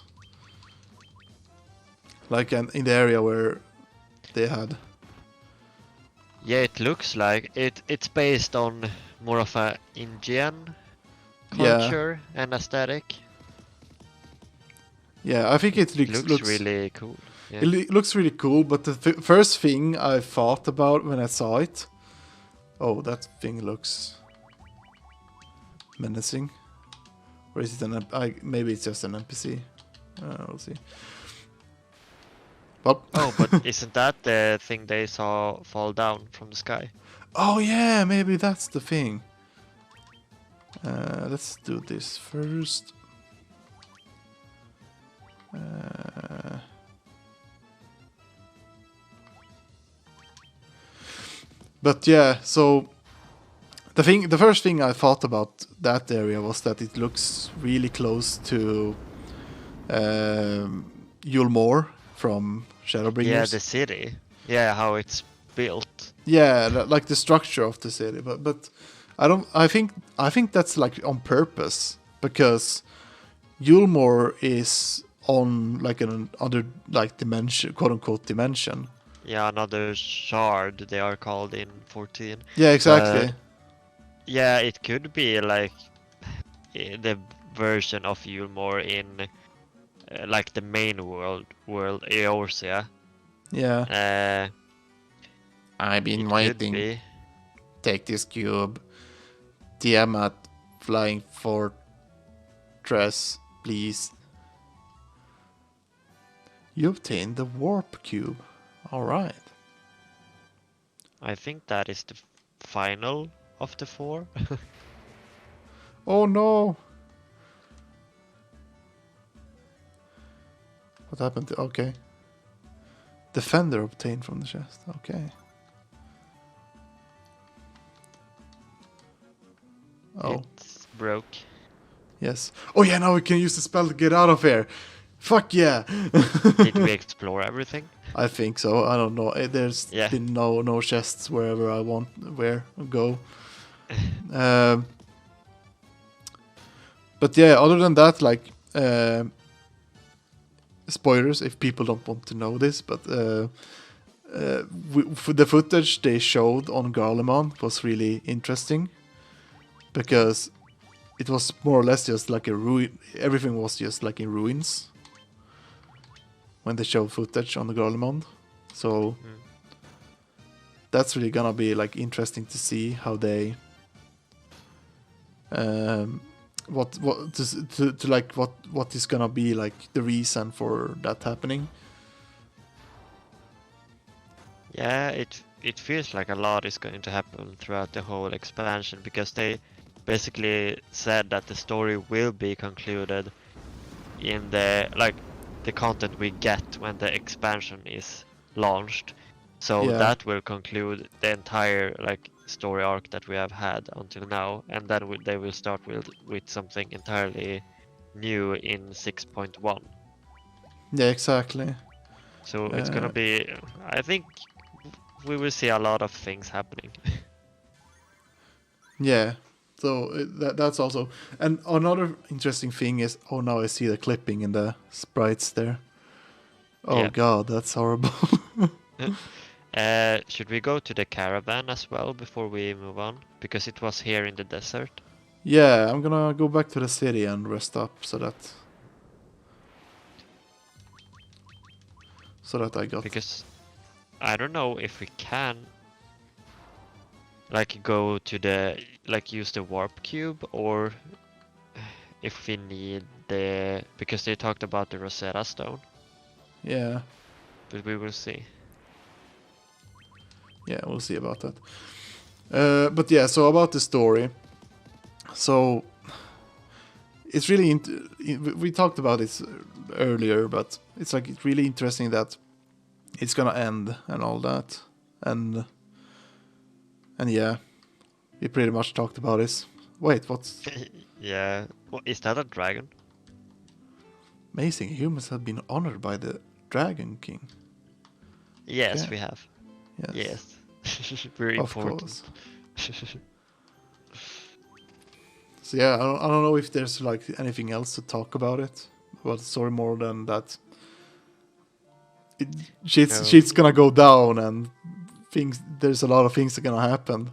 Like in the area where they had. Yeah, it looks like it's based on more of a Indian culture and aesthetic. Yeah, I think it looks really cool. Yeah. It looks really cool, but the first thing I thought about when I saw it, oh, that thing looks menacing. Or is it maybe it's just an NPC? We'll see. But but isn't that the thing they saw fall down from the sky? Oh yeah, maybe that's the thing. Let's do this first. But yeah, so the first thing I thought about that area was that it looks really close to Yulmore from Shadowbringers. Yeah, the city. Yeah, how it's built. Yeah, like the structure of the city. But I think that's like on purpose, because Yulmore is on like an other like dimension, quote unquote dimension. Yeah, another shard they are called in 14. Yeah, exactly. Yeah, it could be like the version of Yulmore in like the main world Eorzea. Yeah. I've been waiting. Take this cube. Tiamat flying fortress, please. You obtained the warp cube. All right. I think that is the final of the 4. Oh no. What happened to... Okay. Defender obtained from the chest. Okay. Oh. It's broke. Yes. Oh yeah, now we can use the spell to get out of here. Fuck yeah. Did we explore everything? I think so. I don't know. There's been no chests wherever I go. But yeah, other than that, like spoilers if people don't want to know this, but the footage they showed on Garlemald was really interesting, because it was more or less just like a ruin. Everything was just like in ruins when they show footage on the Garlemald. So that's really gonna be like interesting to see how they what is gonna be like the reason for that happening. Yeah, it feels like a lot is going to happen throughout the whole expansion, because they basically said that the story will be concluded in the content we get when the expansion is launched. So that will conclude the entire like story arc that we have had until now, and then they will start with something entirely new in 6.1. Yeah, exactly. So it's gonna be, I think we will see a lot of things happening. Yeah, So that's also, and another interesting thing is, oh, now I see the clipping in the sprites there. Oh god, that's horrible. Should we go to the caravan as well before we move on? Because it was here in the desert. Yeah, I'm gonna go back to the city and rest up so that I got. Because I don't know if we can like go to the like use the warp cube, or if we need the, because they talked about the Rosetta Stone. Yeah. But we will see. Yeah, we'll see about that. But yeah, so about the story. So it's really we talked about it earlier, but it's like it's really interesting that it's gonna end and all that, and yeah, we pretty much talked about this. Wait, what's? Yeah, what is that, a dragon? Amazing, humans have been honored by the Dragon King. Yes, Yeah. we have. Yes. Very of important. course. So yeah, I don't know if there's like anything else to talk about the story more than that. Shit's gonna go down, and there's a lot of things that are gonna happen.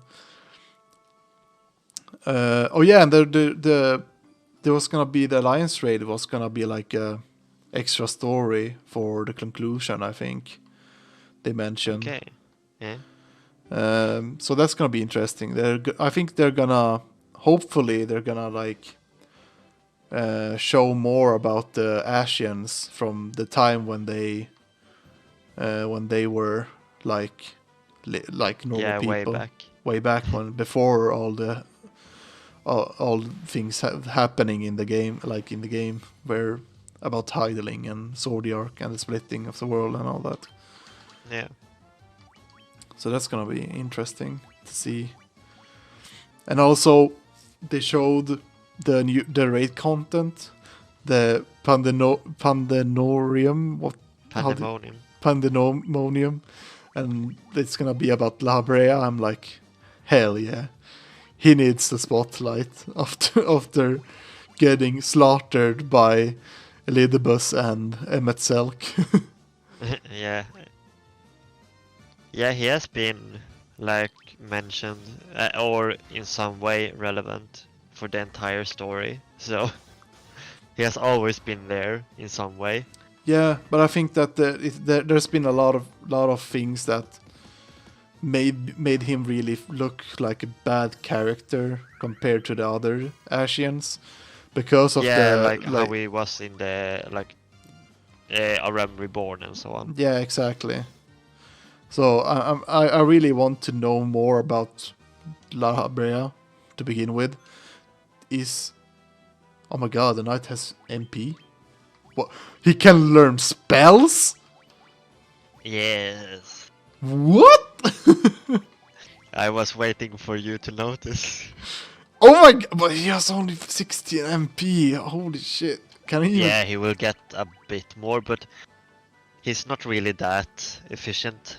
Oh yeah, and there was gonna be the Alliance raid was gonna be like a extra story for the conclusion, I think they mentioned. Okay. Yeah. So that's gonna be interesting. I think they're gonna like show more about the Asians from the time when they were like normal people. Way back when, before all the all things happening in the game, like in the game where about Heideling and Zodiac and the splitting of the world and all that. Yeah. So that's gonna be interesting to see. And also, they showed the raid content, the Pandemonium. Pandemonium, and it's gonna be about La Brea. I'm like, hell yeah, he needs the spotlight after getting slaughtered by Elidibus and Emmet Selk. Yeah. Yeah, he has been like mentioned or in some way relevant for the entire story. So he has always been there in some way. Yeah, but I think that there's been a lot of things that made him really look like a bad character compared to the other Asians, because of how he was in the A Realm Reborn and so on. Yeah, exactly. So I really want to know more about La Brea to begin with. Oh my god, the knight has MP? What? He can learn spells? Yes. What? I was waiting for you to notice. Oh my god, but he has only 16 MP. Holy shit. Can he? Yeah, he will get a bit more, but he's not really that efficient.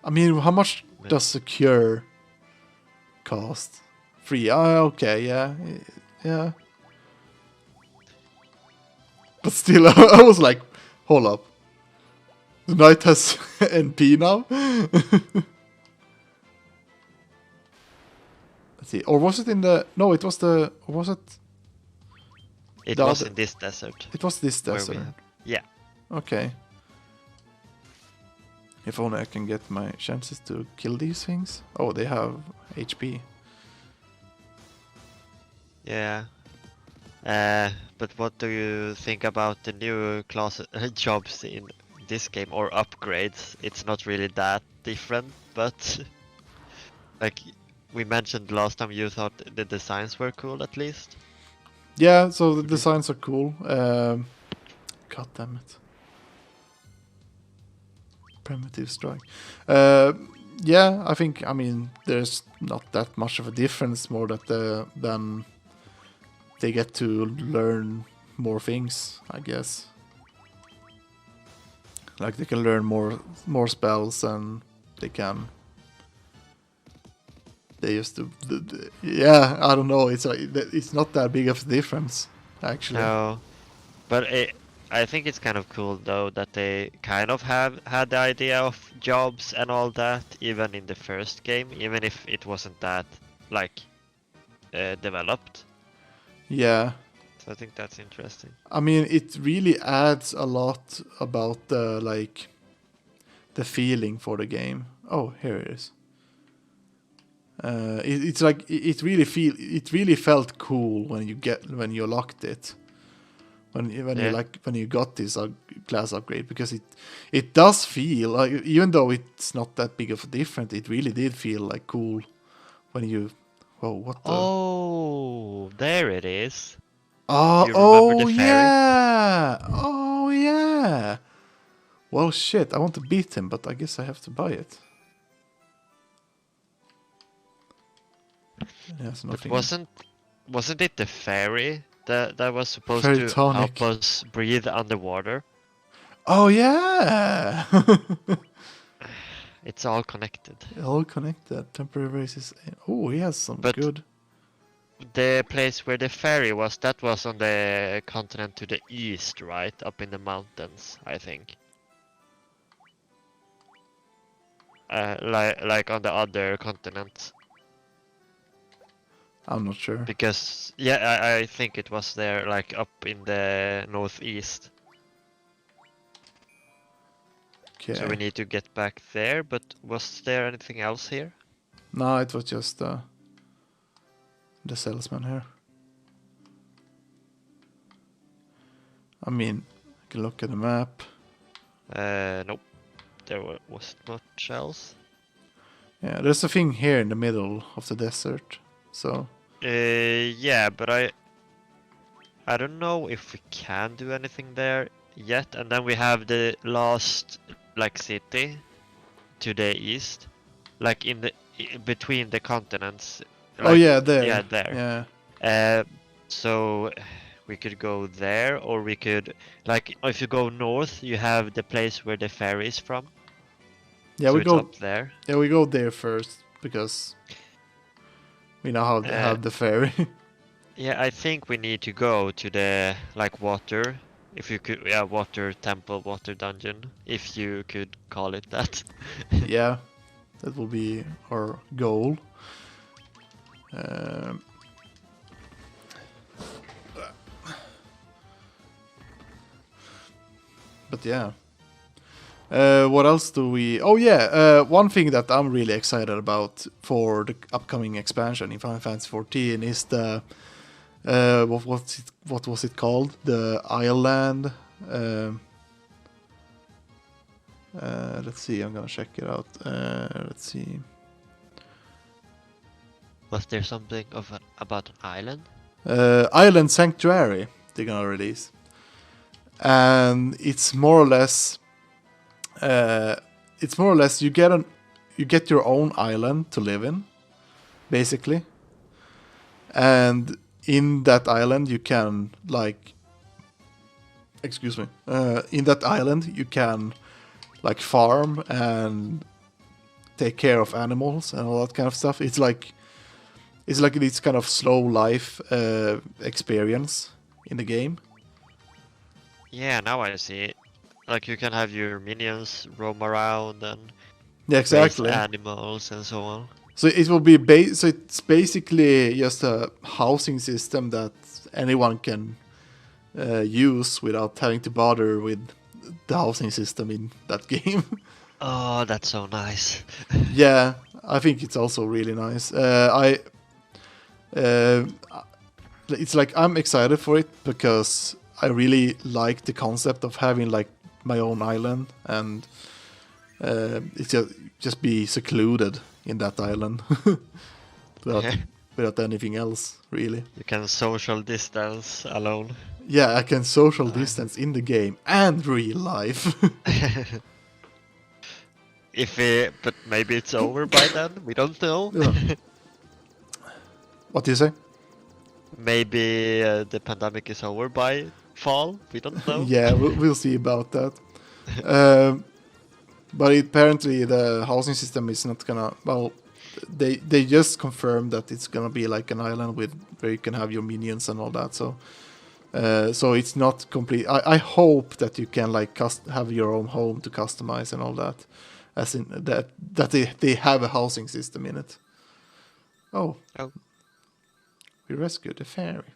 I mean, how much does a cure cost? 3. Okay, yeah. Yeah. But still, I was like, hold up. The knight has NP now? Let's see. Or was it in the... No, it was the... Was it... It was in this desert. It was this desert. Yeah. Okay. If only I can get my chances to kill these things. Oh, they have HP. Yeah. But what do you think about the new class jobs in this game, or upgrades? It's not really that different, but like we mentioned last time, you thought the designs were cool at least. Yeah, so the designs are cool. God damn it. Primitive strike. Yeah, I mean, there's not that much of a difference, more that than they get to learn more things, I guess. Like they can learn more spells, and they can They used to, yeah, I don't know. It's not that big of a difference, actually. No, but I think it's kind of cool though that they kind of have had the idea of jobs and all that even in the first game, even if it wasn't that like developed. Yeah. So I think that's interesting. I mean, it really adds a lot about the feeling for the game. Oh, here it is. It's like it really felt cool when you locked it. When you got this class upgrade, because it does feel like, even though it's not that big of a difference, it really did feel like cool when you. Whoa, what the? Oh, there it is. Oh, You remember the fairy? yeah! Oh yeah! Well, shit, I want to beat him, but I guess I have to buy it. Yes, But nothing. wasn't it the fairy that was supposed Fairy to tonic. help us breathe underwater? Oh yeah! It's all connected. All connected. Temporary races. Oh, he has some But good. the place where the fairy was, that was on the continent to the east, right? Up in the mountains, I think. Like on the other continents. I'm not sure. Because, yeah, I think it was there, like up in the northeast. Okay. So we need to get back there, but was there anything else here? No, it was just the salesman here. I mean, I can look at the map. Nope. There wasn't much else. Yeah, there's a thing here in the middle of the desert. So. Yeah, but I don't know if we can do anything there yet. And then we have the last like city to the east, like between the continents. Oh yeah, there. Yeah, there. Yeah. So we could go there, or we could, like, if you go north, you have the place where the ferry is from. Yeah, so we it's go up there. Yeah, we go there first because we know how to have the ferry. Yeah, I think we need to go to the like water. If you could, yeah, water temple, water dungeon, if you could call it that. Yeah, that will be our goal. But yeah. What else do we... Oh yeah, one thing that I'm really excited about for the upcoming expansion in Final Fantasy 14 is the... what was it called? The Island... let's see, I'm gonna check it out. Let's see. Was there something about an island? Island Sanctuary they're gonna release. And it's more or less... you get your own island to live in, basically. And in that island you can in that island you can farm and take care of animals and all that kind of stuff. It's like this kind of slow life experience in the game. Yeah, now I see it. Like you can have your minions roam around and exactly. raise animals and so on. So it will be so it's basically just a housing system that anyone can use without having to bother with the housing system in that game. Oh, that's so nice. Yeah, I think it's also really nice. It's like I'm excited for it because I really like the concept of having my own island and it's just be secluded in that island without anything else, really. You can social distance alone. Yeah, I can social distance in the game and real life. But maybe it's over by then. We don't know. Yeah. What do you say? Maybe the pandemic is over by fall. We don't know. Yeah, we'll see about that. But apparently the housing system is not gonna... Well, they just confirmed that it's gonna be like an island where you can have your minions and all that. So it's not complete. I hope that you can like have your own home to customize and all that, as in that they have a housing system in it. Oh. We rescued the fairy.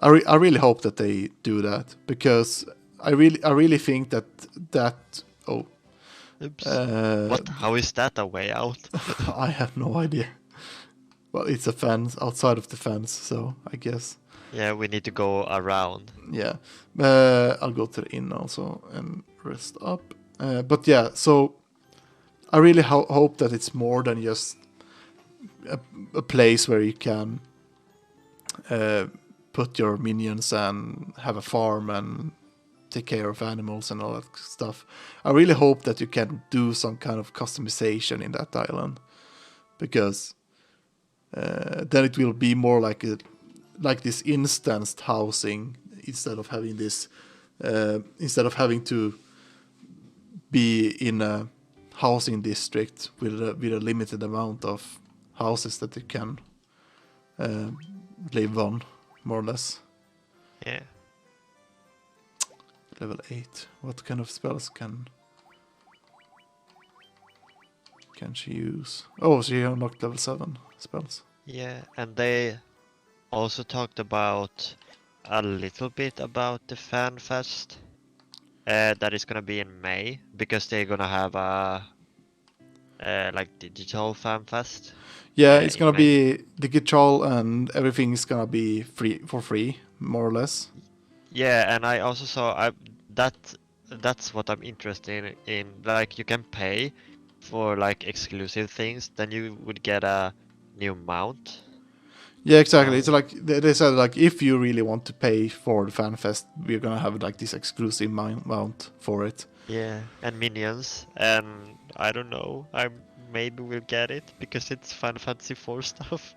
I really hope that they do that, because I really think that Oops. How is that a way out? I have no idea. Well, it's a fence outside of the fence, so I guess. Yeah, we need to go around. Yeah, I'll go to the inn also and rest up. But yeah, so I really hope that it's more than just a place where you can put your minions and have a farm and take care of animals and all that stuff. I really hope that you can do some kind of customization in that island, because then it will be more like this instanced housing, instead of having this instead of having to be in a housing district with a limited amount of houses that you can live on, more or less. Yeah. Level 8. What kind of spells can she use? Oh, she unlocked level 7 spells. Yeah, and they also talked about a little bit about the fan fest that is gonna be in May, because they're gonna have a like digital fan fest. Yeah, it's gonna be digital and everything is gonna be free, more or less. Yeah, and I also saw that's what I'm interested in. Like, you can pay for like exclusive things, then you would get a new mount. Yeah, exactly. It's like they said, like, if you really want to pay for the FanFest, we're gonna have like this exclusive mount for it. Yeah, and minions, and I don't know. I maybe will get it because it's Final Fantasy 4 stuff.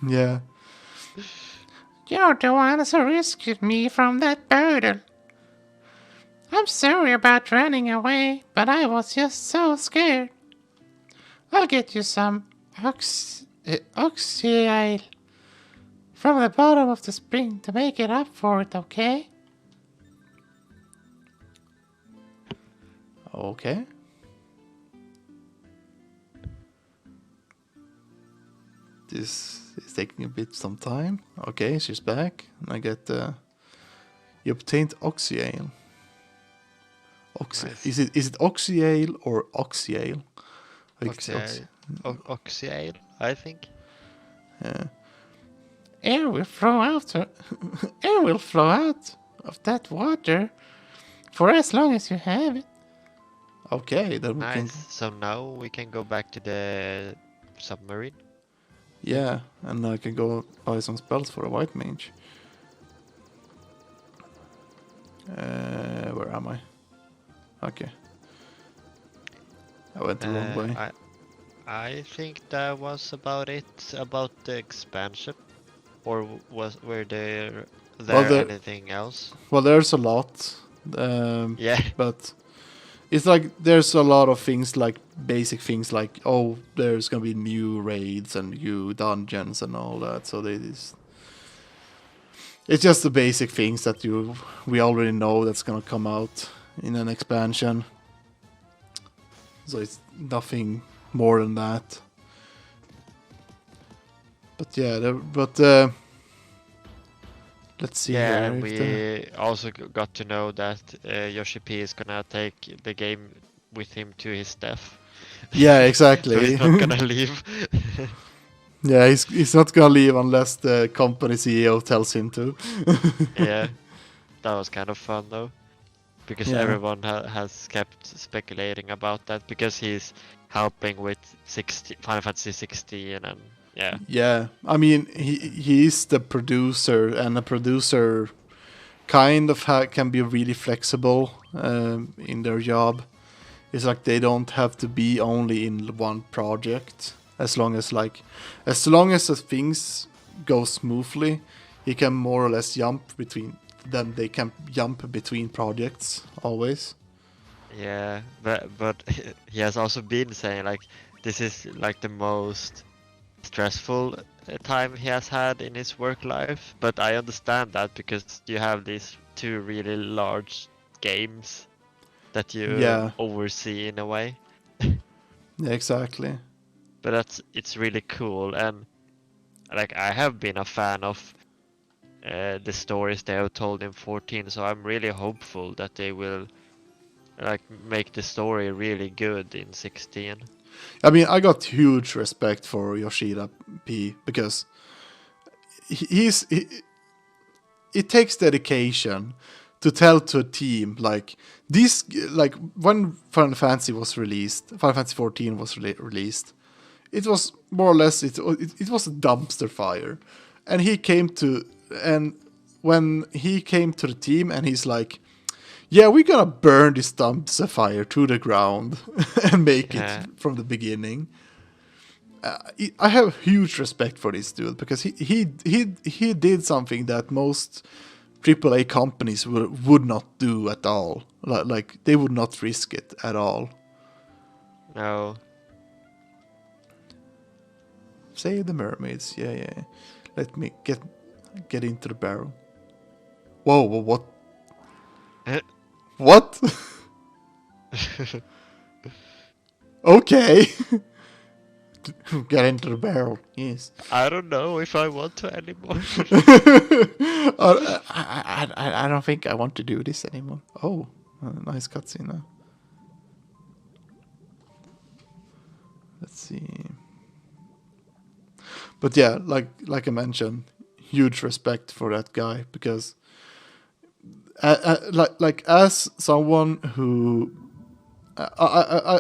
Yeah. You're the ones who rescued me from that burden. I'm sorry about running away, but I was just so scared. I'll get you some oxyale from the bottom of the spring to make it up for it, okay? Okay. This is taking a bit some time. Okay, she's back. And I get you obtained oxyale. Nice. Is it oxyale or oxyale? Oxyale, I think. Yeah. Air will flow out of that water for as long as you have it. Okay, then we Nice. can. So now we can go back to the submarine. Yeah, and I can go buy some spells for a white mage. Where am I? Okay. I went the wrong way. I think that was about it about the expansion. Or were there anything else? Well, there's a lot. Yeah. But it's like there's a lot of things, like basic things, like, oh, there's gonna be new raids and new dungeons and all that. So it's just the basic things that we already know that's gonna come out in an expansion. So it's nothing more than that. But yeah, let's see. Yeah, here and we also got to know that Yoshi P is gonna take the game with him to his death. Yeah, exactly. So he's not gonna leave. Yeah, he's not gonna leave unless the company CEO tells him to. Yeah, that was kind of fun though, because Yeah. everyone has kept speculating about that, because he's helping with Final Fantasy 16 and yeah. Yeah, I mean, he's the producer, and a producer kind of can be really flexible in their job. It's like they don't have to be only in one project. As long as the things go smoothly, he can more or less jump between them. They can jump between projects always. Yeah, but he has also been saying like this is like the most stressful time he has had in his work life. But I understand that because you have these two really large games that you Yeah, oversee in a way. yeah, exactly. But it's really cool, and like I have been a fan of the stories they have told in 14, so I'm really hopeful that they will like make the story really good in 16. I mean, I got huge respect for Yoshida P because he's it takes dedication to tell to a team like this, like when Final Fantasy 14 was released, it was more or less it was a dumpster fire, and he came to and when he came to the team and he's like, yeah, we're gonna burn this dumpster fire to the ground and make it Yeah, from the beginning. I have huge respect for this dude because he did something that most AAA companies would not do at all. Like they would not risk it at all. no. Save the mermaids. Yeah, yeah. Let me get into the barrel. Whoa, what? What? Okay. Get into the barrel. Yes. I don't know if I want to anymore. I don't think I want to do this anymore. Oh, nice cutscene. Let's see. But yeah, like I mentioned, huge respect for that guy because, like as someone who,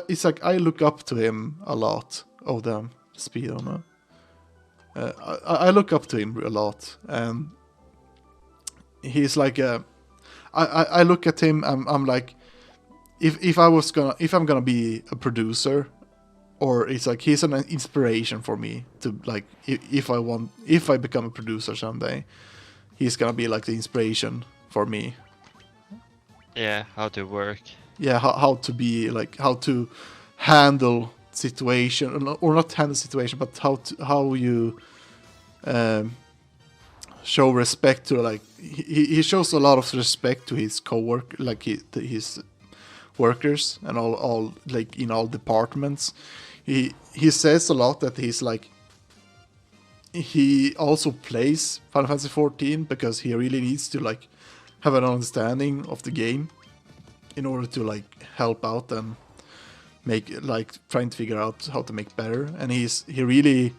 it's like I look up to him a lot. Oh damn, speed on I look up to him a lot, and he's like I look at him. I'm like, if I'm gonna be a producer, or it's like he's an inspiration for me to like if I become a producer someday, he's gonna be like the inspiration for me. Yeah, how to work. Yeah, how to be like how to handle situation or not handle situation, but how you show respect to like he shows a lot of respect to his coworker, like his workers and all like in all departments. He says a lot that he's like he also plays Final Fantasy 14 because he really needs to like have an understanding of the game in order to like help out and make like trying to figure out how to make better. And he's really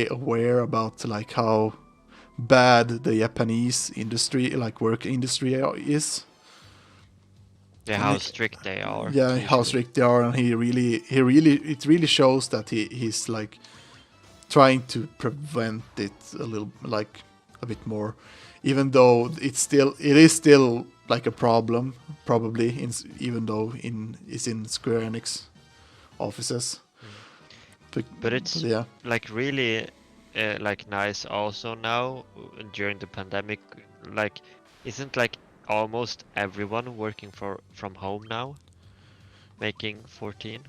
aware about like how bad the Japanese industry, like work industry, is. Yeah, how strict they are. Yeah, how usually. strict they are, and it really shows that he's like trying to prevent it a little, like a bit more, even though it is still like a problem, probably even though it's in Square Enix offices. But it's yeah, like really like nice also now during the pandemic. Like, isn't like almost everyone working from home now, making 14?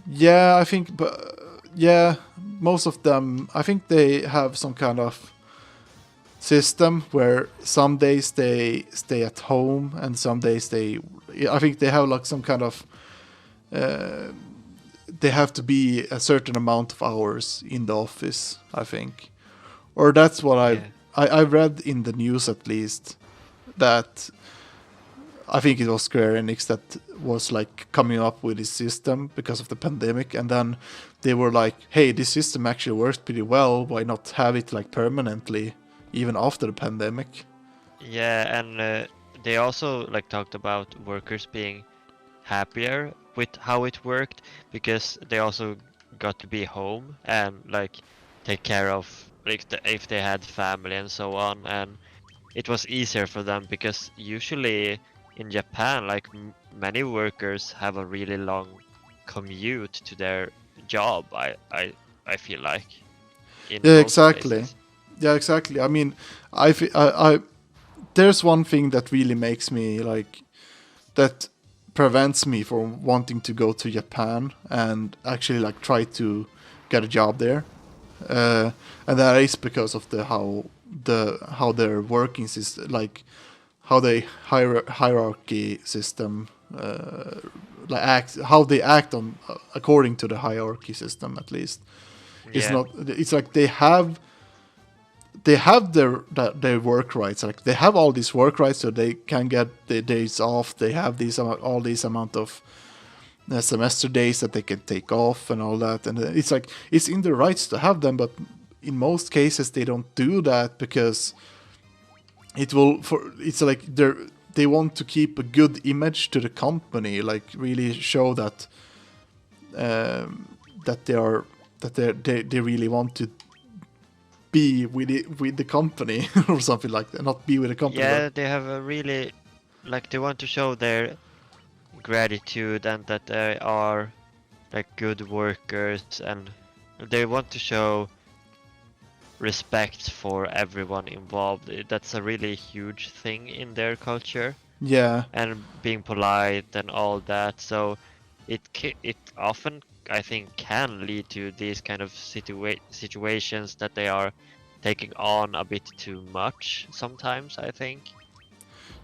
yeah, I think, but yeah, most of them, I think they have some kind of system where some days they stay at home and some days I think they have like some kind of they have to be a certain amount of hours in the office, I think, or that's what Yeah. I read in the news at least, that I think it was Square Enix that was like coming up with this system because of the pandemic, and then they were like, hey, this system actually works pretty well, why not have it like permanently even after the pandemic? Yeah, and they also like talked about workers being happier with how it worked because they also got to be home and like take care of like if they had family and so on, and it was easier for them because usually in Japan like many workers have a really long commute to their job. I feel like in Yeah, most exactly. places. Yeah, exactly. I mean, I there's one thing that really makes me like that prevents me from wanting to go to Japan and actually like try to get a job there. And that is because of how their working system, like how they hierarchy system, like how they act on according to the hierarchy system at least. It's Yeah. not. It's like they have their work rights. Like they have all these work rights, so they can get the days off. They have all these amount of semester days that they can take off and all that. And it's like it's in their rights to have them, but in most cases they don't do that because it's like they want to keep a good image to the company, like really show that that they really want to be with the company or something like that. Not be with the company. Yeah, they have a really, like, they want to show their gratitude and that they are like good workers, and they want to show respect for everyone involved. That's a really huge thing in their culture, Yeah, and being polite and all that. So it often, I think, can lead to these kind of situations that they are taking on a bit too much sometimes, I think.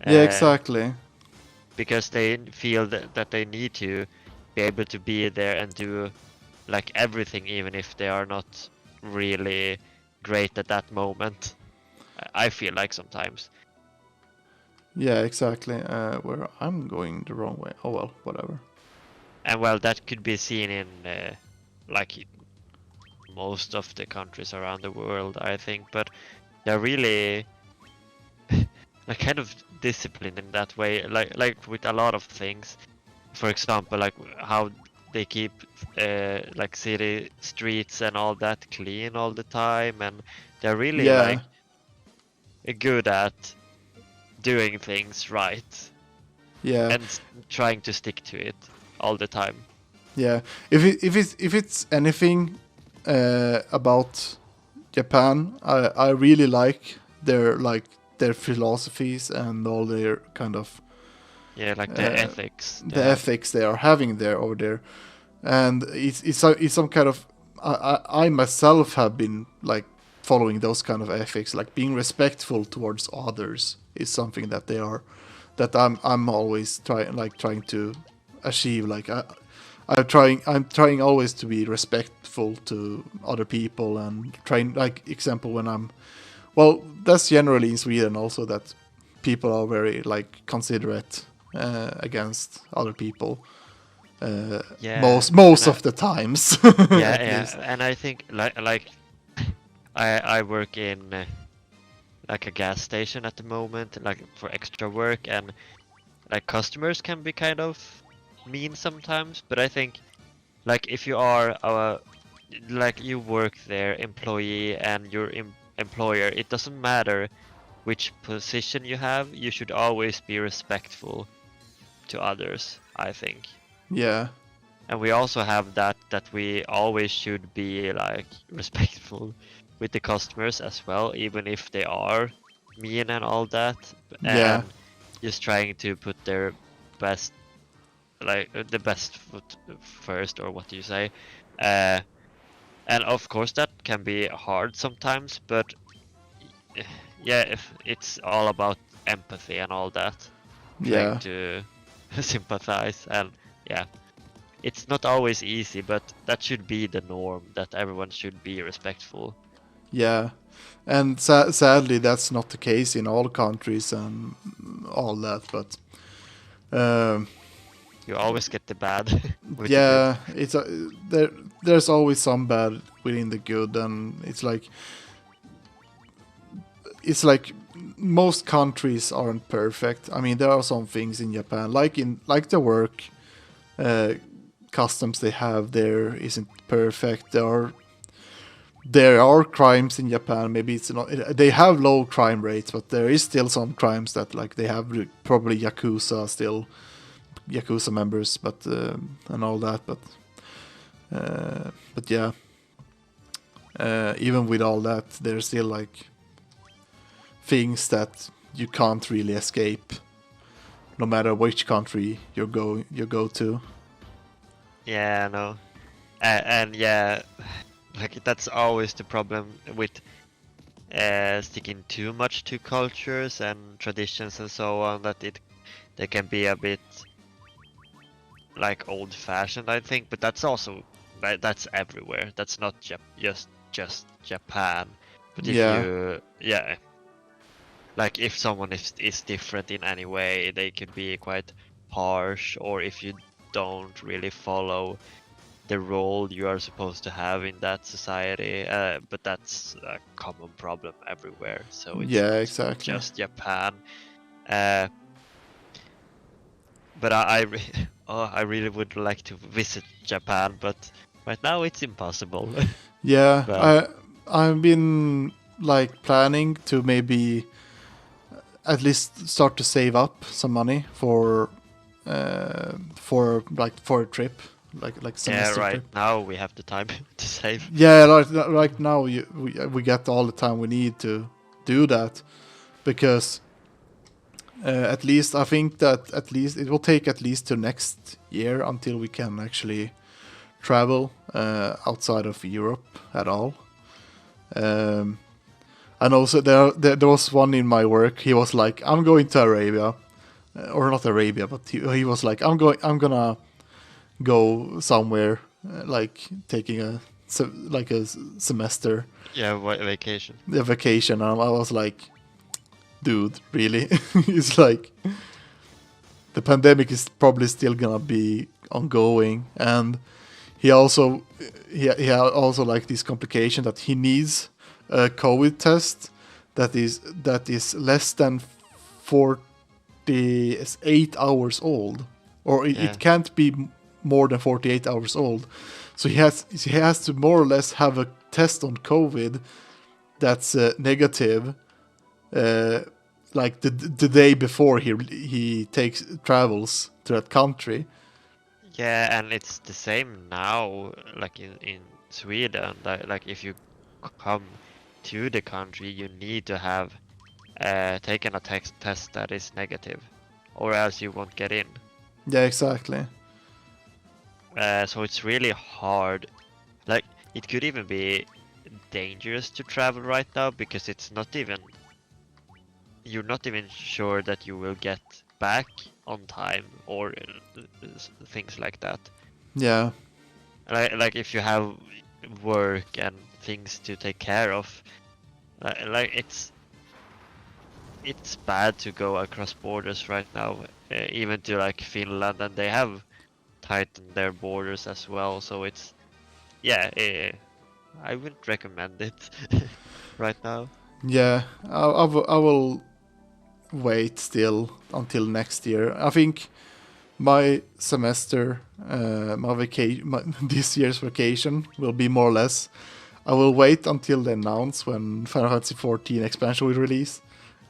yeah, Uh, exactly. because they feel that they need to be able to be there and do like everything, even if they are not really great at that moment. I feel like sometimes. Yeah, exactly. Where I'm going the wrong way. Oh well, whatever. And well, that could be seen in like most of the countries around the world, I think. But they're really like kind of disciplined in that way, like with a lot of things. For example, like how they keep like city streets and all that clean all the time, and they're really Yeah, like good at doing things right yeah, and trying to stick to it all the time. yeah. If it's anything about Japan, I really like their philosophies and all their kind of Yeah, like the ethics. the ethics they are having there over there, and it's some kind of I myself have been like following those kind of ethics, like being respectful towards others is something that that I'm always trying to achieve. Like I'm trying always to be respectful to other people and trying, like example when well, that's generally in Sweden also, that people are very like considerate against other people. Yeah, Most and of the times. yeah, At yeah, least. and I think like I work in like a gas station at the moment, like for extra work, and like customers can be kind of mean sometimes. But I think like if you are a like you work there, employee, and your employer, it doesn't matter which position you have, you should always be respectful to others, I think. Yeah, And we also have that we always should be like respectful with the customers as well, even if they are mean and all that, yeah, and just trying to put their best, like the best foot first, or what do you say? uh, and of course that can be hard sometimes, but yeah, if it's all about empathy and all that, trying yeah, to sympathize, and yeah, it's not always easy, but that should be the norm, that everyone should be respectful. yeah. And sadly, that's not the case in all countries and all that. But um, You always get the bad with the good. yeah, there's always some bad within the good, and it's like most countries aren't perfect. I mean, there are some things in Japan, like the work uh, customs they have there isn't perfect. There are crimes in Japan. Maybe it's not. They have low crime rates, but there is still some crimes that like they have probably yakuza members, but and all that. But yeah, even with all that, there's still like things that you can't really escape. no matter which country you go to. Yeah, no. And yeah, like that's always the problem with sticking too much to cultures and traditions and so on, that they can be a bit like old-fashioned, I think. But that's also that's everywhere. That's not just Japan. But if Yeah. you like if someone is different in any way, they can be quite harsh, or if you don't really follow the role you are supposed to have in that society. But that's a common problem everywhere, so it's Yeah, not exactly. just Japan. But I really would like to visit Japan, but right now it's impossible. Yeah, But I've been like planning to maybe at least start to save up some money for a trip, like semester right trip. now we have the time to save. Yeah, right now we get all the time we need to do that, because at least I think that at least it will take at least to next year until we can actually travel outside of Europe at all. And also there was one in my work. He was like, "I'm going to Arabia," or not Arabia, but he was like, I'm gonna go somewhere, like taking a semester, Vacation. a vacation." And I was like, "Dude, really?" It's like the pandemic is probably still gonna be ongoing, and he also like this complication that he needs a COVID test that is less than 48 hours old, or it can't be more than 48 hours old. So he has to more or less have a test on COVID that's negative, like the day before he travels to that country. Yeah, and it's the same now, like in Sweden. Like if you come to the country, you need to have taken a test that is negative, or else you won't get in. Yeah, exactly. So it's really hard. Like it could even be dangerous to travel right now, because you're not even sure that you will get back on time, or things like that. Yeah. Like if you have work and things to take care of, like it's bad to go across borders right now, even to like Finland, and they have tightened their borders as well. So it's I wouldn't recommend it right now. Yeah, I will wait still until next year. I think my semester, this year's vacation will be more or less. I will wait until they announce when Final Fantasy 14 expansion will release.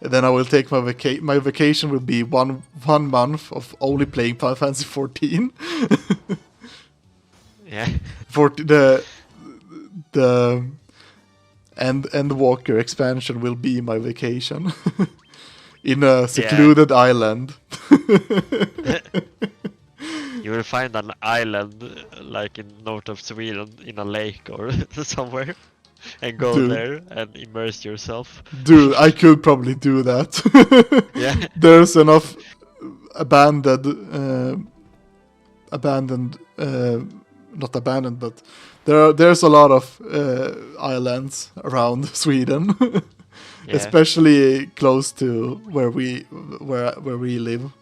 And then I will take my vacation will be one month of only playing Final Fantasy 14. Yeah. For the Endwalker expansion will be my vacation in a secluded island. You will find an island like in north of Sweden in a lake or somewhere, and go there and immerse yourself. Dude, I could probably do that. Yeah. There's enough abandoned, not abandoned, but there's a lot of islands around Sweden, especially close to where we live,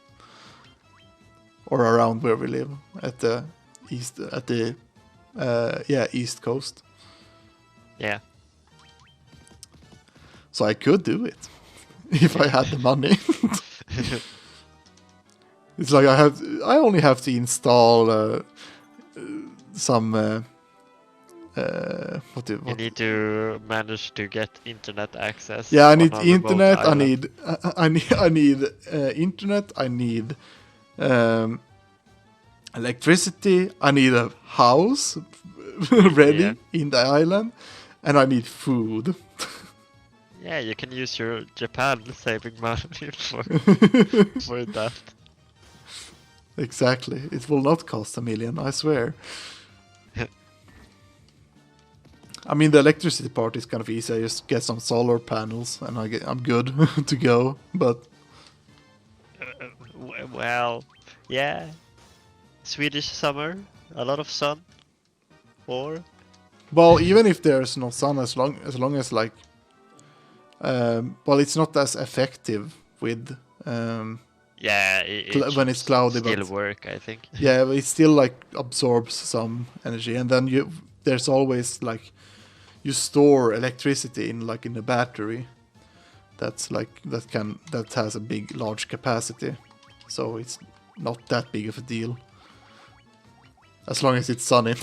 or around where we live at the east east coast. Yeah. So I could do it if I had the money. It's like I only have to install some. You need to manage to get internet access. Yeah, I need on a internet. remote I need internet. I need electricity. I need a house ready in the island, and I need food. Yeah, you can use your Japan saving money for that. Exactly. It will not cost $1 million, I swear. I mean, the electricity part is kind of easy. I just get some solar panels and I'm good to go. But Well, yeah. Swedish summer, a lot of sun, or well, even if there's no sun, as long as like, well, it's not as effective with yeah, it when it's cloudy, still but work, I think. yeah, but it still like absorbs some energy, and then there's always like you store electricity in a battery that's like that has a large capacity, so it's not that big of a deal as long as it's sunny.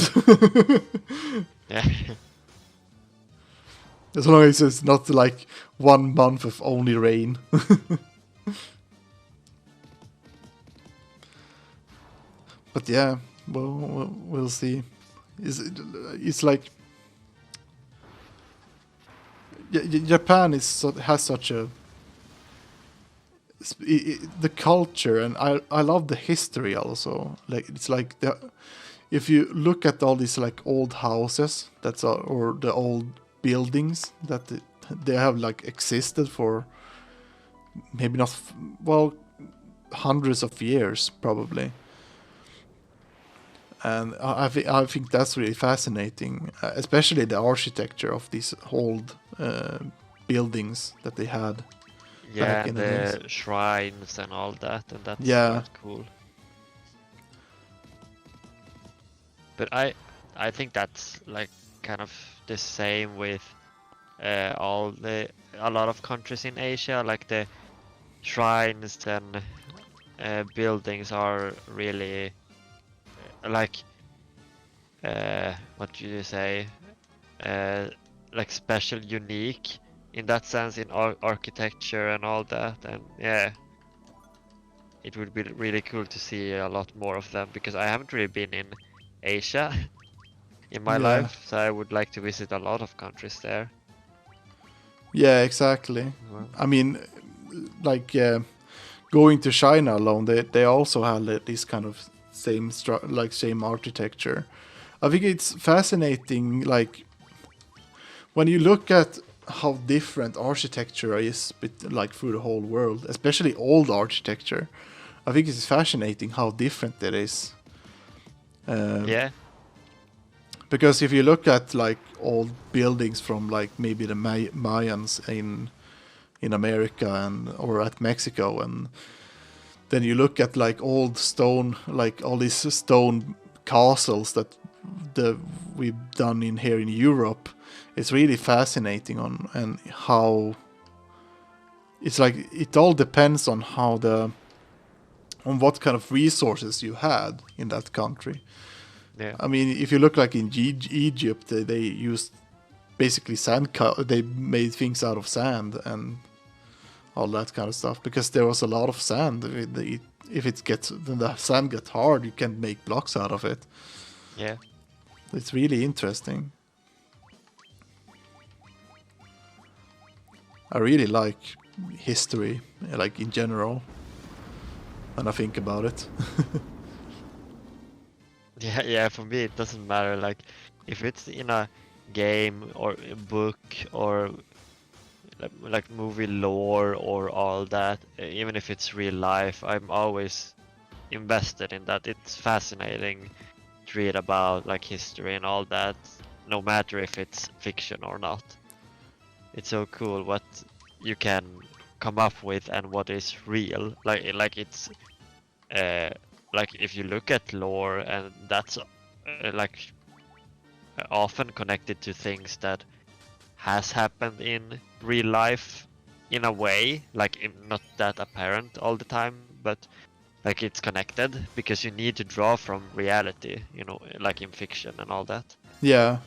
Yeah. As long as it's not like 1 month of only rain. But yeah, well, we'll see. It's like Japan has such a the culture, and I love the history also. Like it's like if you look at all these like old houses or the old buildings that they have like existed for maybe not hundreds of years probably. And I think that's really fascinating, especially the architecture of these old buildings that they had. Yeah, back in the shrines and all that, and that's Yeah. quite cool. But I think that's like kind of the same with a lot of countries in Asia. Like the shrines and buildings are really like what do you say? Like special, unique in that sense in architecture and all that. And yeah, it would be really cool to see a lot more of them, because I haven't really been in Asia in my Yeah. life, so I would like to visit a lot of countries there. Yeah, exactly. Well, I mean, like going to China alone, they also had this kind of same architecture. I think it's fascinating, like when you look at how different architecture is, like through the whole world, especially old architecture. I think it's fascinating how different it is. yeah, Because if you look at like old buildings from like maybe the Mayans in America or at Mexico, and then you look at like old stone, like all these stone castles that we've done in here in Europe, it's really fascinating and how it's like it all depends on on what kind of resources you had in that country. yeah, I mean, if you look like in Egypt, they used basically they made things out of sand and all that kind of stuff, because there was a lot of sand. If when the sand gets hard, you can make blocks out of it. yeah. It's really interesting. I really like history, like in general, when I think about it. Yeah, yeah, for me it doesn't matter, like if it's in a game or a book or like movie lore or all that, even if it's real life, I'm always invested in that. It's fascinating to read about like history and all that, no matter if it's fiction or not. It's so cool what you can come up with and what is real. Like it's like if you look at lore, and that's like often connected to things that has happened in real life in a way, like not that apparent all the time, but like it's connected because you need to draw from reality, you know, like in fiction and all that. Yeah,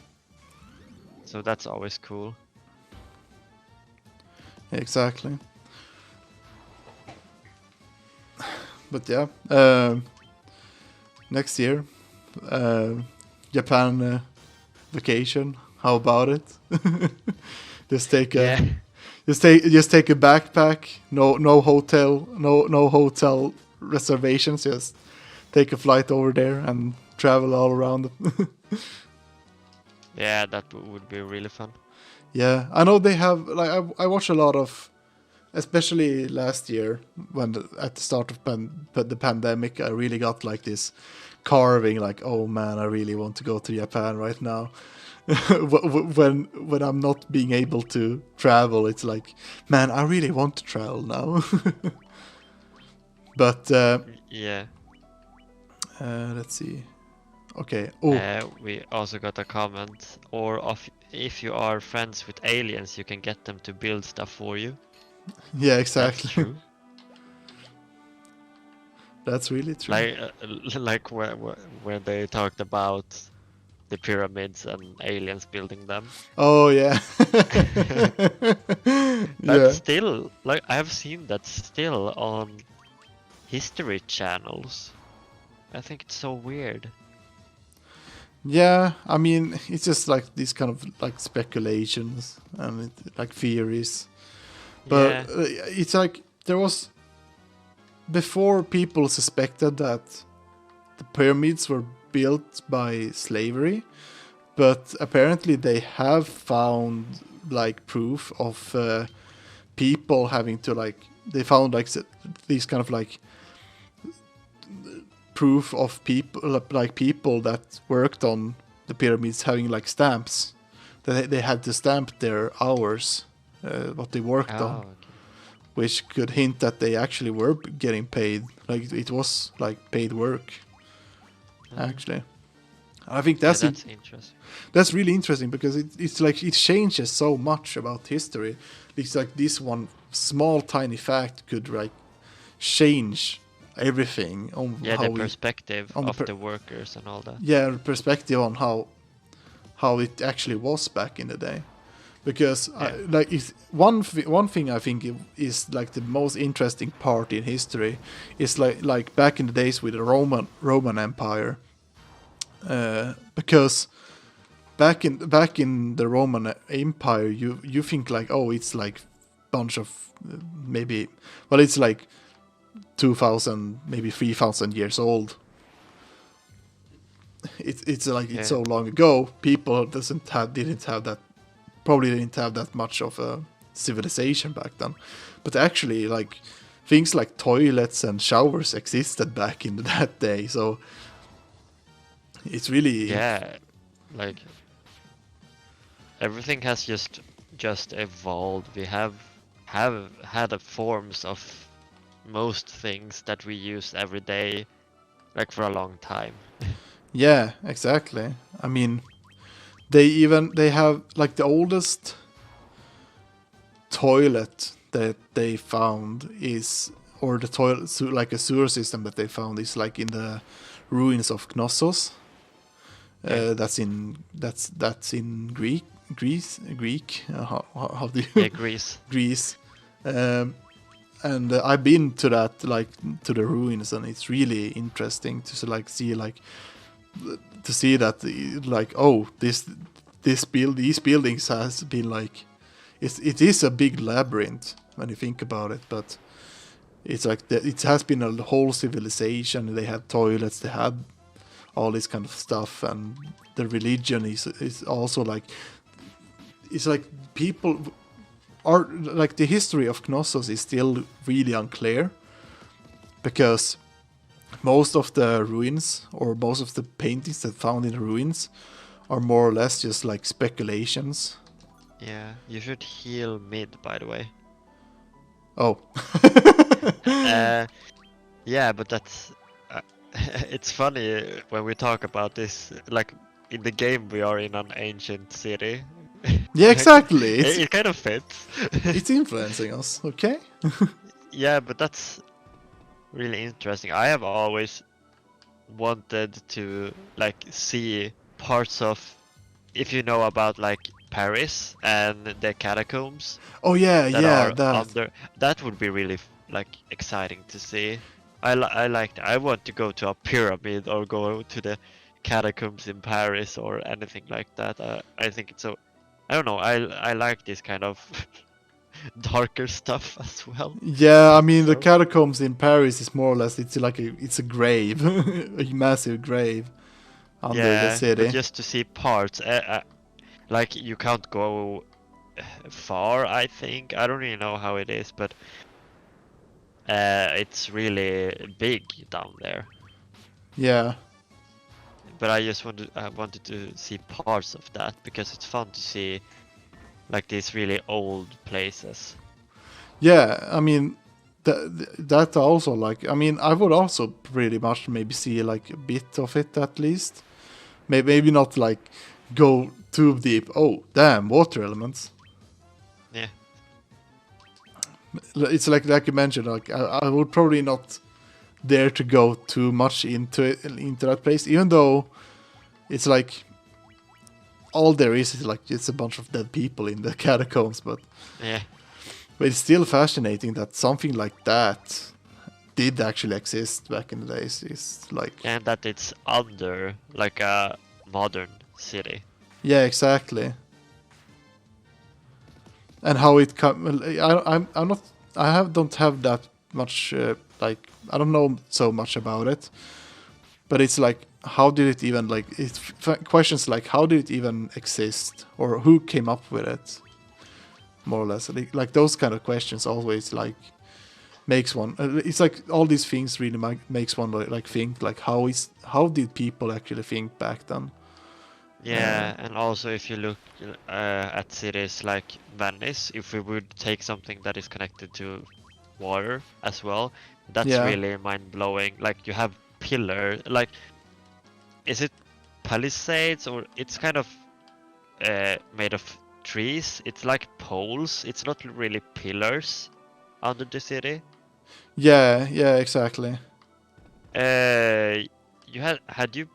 So that's always cool. exactly. But yeah, next year, Japan vacation. How about it? Just take a Yeah. just take a backpack. No hotel reservations. Just take a flight over there and travel all around. Yeah, that would be really fun. Yeah, I know they have, like, I watch a lot of, especially last year when at the start of the pandemic, I really got like this carving, like, oh man, I really want to go to Japan right now. when I'm not being able to travel, it's like, man, I really want to travel now. But Yeah. let's see. Okay. Oh, We also got a comment, or if you are friends with aliens, you can get them to build stuff for you. yeah, That's exactly. true. That's really true. Like when they talked about the pyramids and aliens building them. Oh yeah. But Yeah. still, like I have seen that still on history channels. I think it's so weird. Yeah, I mean, it's just like these kind of like speculations and like theories. But Yeah. it's like there was, before, people suspected that the pyramids were built by slavery, but apparently they have found like proof of people having to, like, they found like these kind of like proof of people, like people that worked on the pyramids having like stamps, that they had to stamp their hours, what they worked on, Okay. which could hint that they actually were getting paid, like it was like paid work. Actually, I think Yeah, that's that's interesting. that's really interesting, because it's like it changes so much about history. It's like this one small tiny fact could like change everything on Yeah, how the perspective on the of the workers and all that. yeah, perspective on how it actually was back in the day. Because like it's one thing I think is like the most interesting part in history is like back in the days with the Roman Empire, because back in the Roman Empire, you think like, oh, it's like bunch of maybe, well, it's like 2,000 maybe 3,000 years old. It's like it's so long ago. People didn't have that, probably didn't have that much of a civilization back then. But actually, like, things like toilets and showers existed back in that day. So it's really, Yeah, like everything has just evolved. We have had the forms of most things that we use every day, like for a long time. yeah, exactly. I mean, they have like the oldest toilet that they found is, or the toilet, like a sewer system that they found, is like in the ruins of Knossos. That's in Greek. How do you? Yeah, Greece. Greece. And I've been to that, like, to the ruins, and it's really interesting to like see like to see that, like, oh, these buildings has been like, it is a big labyrinth when you think about it, but it's like it has been a whole civilization. They had toilets, they had all this kind of stuff, and the religion is also like, it's like people are like, the history of Knossos is still really unclear, because most of the ruins, or most of the paintings that found in the ruins, are more or less just like speculations. Yeah, you should heal mid, by the way. Oh. Yeah, but that's it's funny when we talk about this. Like in the game, we are in an ancient city. Yeah, exactly. It kind of fits. It's influencing us, okay? Yeah, but that's really interesting. I have always wanted to like see parts of, if you know about like Paris and the catacombs. Oh yeah, that yeah, are under. That would be really like exciting to see. I like that. I want to go to a pyramid or go to the catacombs in Paris or anything like that. I think it's so. I don't know. I like this kind of darker stuff as well. Yeah, I mean the So catacombs in Paris is more or less it's a grave, a massive grave under the yeah, but city. just to see parts, like you can't go far. I think I don't really know how it is, but it's really big down there. Yeah, But I wanted to see parts of that because it's fun to see like these really old places. yeah. I mean that also like I mean I would also pretty much maybe see like a bit of it at least. Maybe not like go too deep. Oh damn, water elements. Yeah. It's like you mentioned. Like I would probably not dare to go too much into that place, even though it's like all there is like it's a bunch of dead people in the catacombs, but Yeah. it's still fascinating that something like that did actually exist back in the days. It's like And that it's under like a modern city. yeah, exactly. And how it come? I'm not. Don't have that much. Like I don't know so much about it, but it's like how did it even like? It's questions like how did it even exist or who came up with it? More or less, like those kind of questions always like makes one. It's like all these things really makes one like think like how did people actually think back then? Yeah, and also if you look at cities like Venice, if we would take something that is connected to water as well, that's Yeah. really mind blowing. Like you have pillar, like is it palisades or it's kind of made of trees? It's like poles. It's not really pillars under the city. Yeah, yeah, exactly. You had you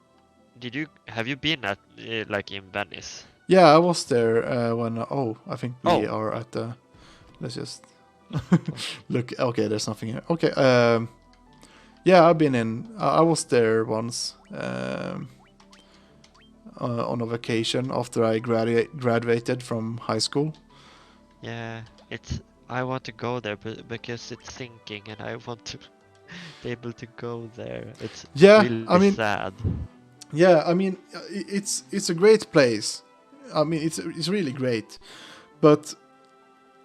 did you have you been at like in Venice? Yeah, I was there when. Oh, I think we Oh, are at the. Let's just look. Okay, there's nothing here. Okay. Yeah, I've been in. I was there once on a vacation after I graduated from high school. yeah. It's I want to go there, but because it's sinking, and I want to be able to go there. It's Yeah, really I mean, sad. yeah, I mean, it's a great place. I mean, it's really great, but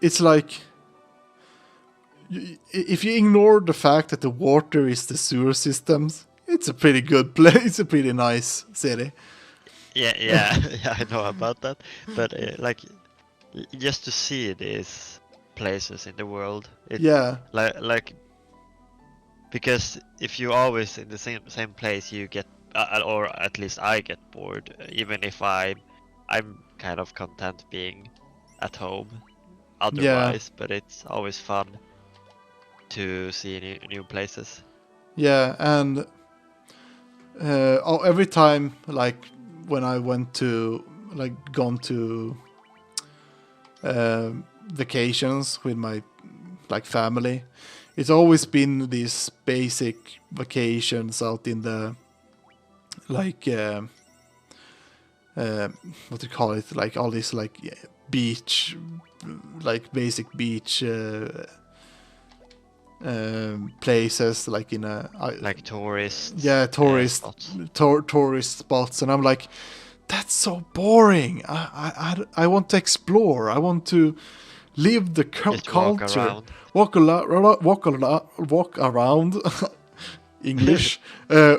it's like if you ignore the fact that the water is the sewer systems, it's a pretty good place. It's a pretty nice city. Yeah, yeah, yeah. I know about that, but like just to see these places in the world, it's Yeah, like because if you always in the same place, you get or at least I get bored, even if I'm kind of content being at home yeah, otherwise, but it's always fun to see new places. yeah, and every time like when I went to like gone to vacations with my like family, it's always been these basic vacations out in the like what do you call it, like all these like beach, like basic beach places like in a Like tourist yeah tourist spots. tourist spots, and I'm like that's so boring. I want to explore. I want to live the Just walk culture, around. walk around English,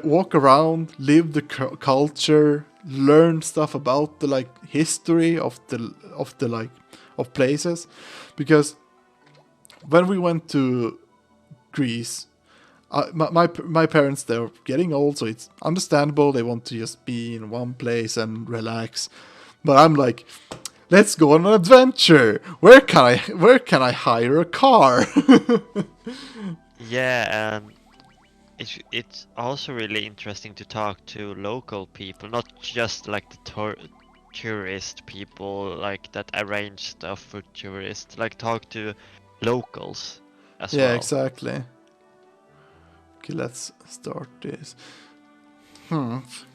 walk around, live the culture, learn stuff about the like history of the like of places, because when we went to Greece, my parents, they're getting old, so it's understandable they want to just be in one place and relax, but I'm like let's go on an adventure. Where can I hire a car? Yeah, and it's also really interesting to talk to local people, not just like the tourist people like that arrange stuff for tourists. Like talk to locals as Yeah, well. exactly. Okay, let's start this.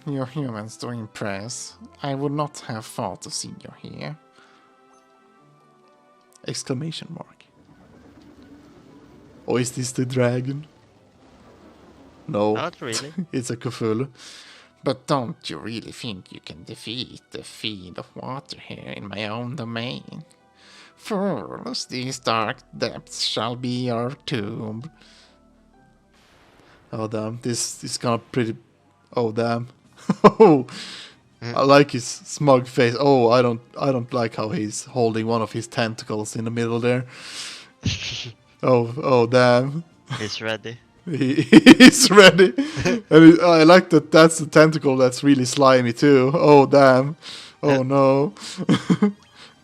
You're humans to impress. I would not have thought to see you here. Exclamation mark. Oh, is this the dragon? No. Not really. It's a Cthulhu. But don't you really think you can defeat the fiend of water here in my own domain? Fools, these dark depths shall be our tomb. Oh damn, this is kind of pretty. Oh damn. Oh, I like his smug face. Oh, I don't like how he's holding one of his tentacles in the middle there. Oh damn. He's ready. He's ready. And I like that. That's the tentacle that's really slimy too. Oh damn. Oh no.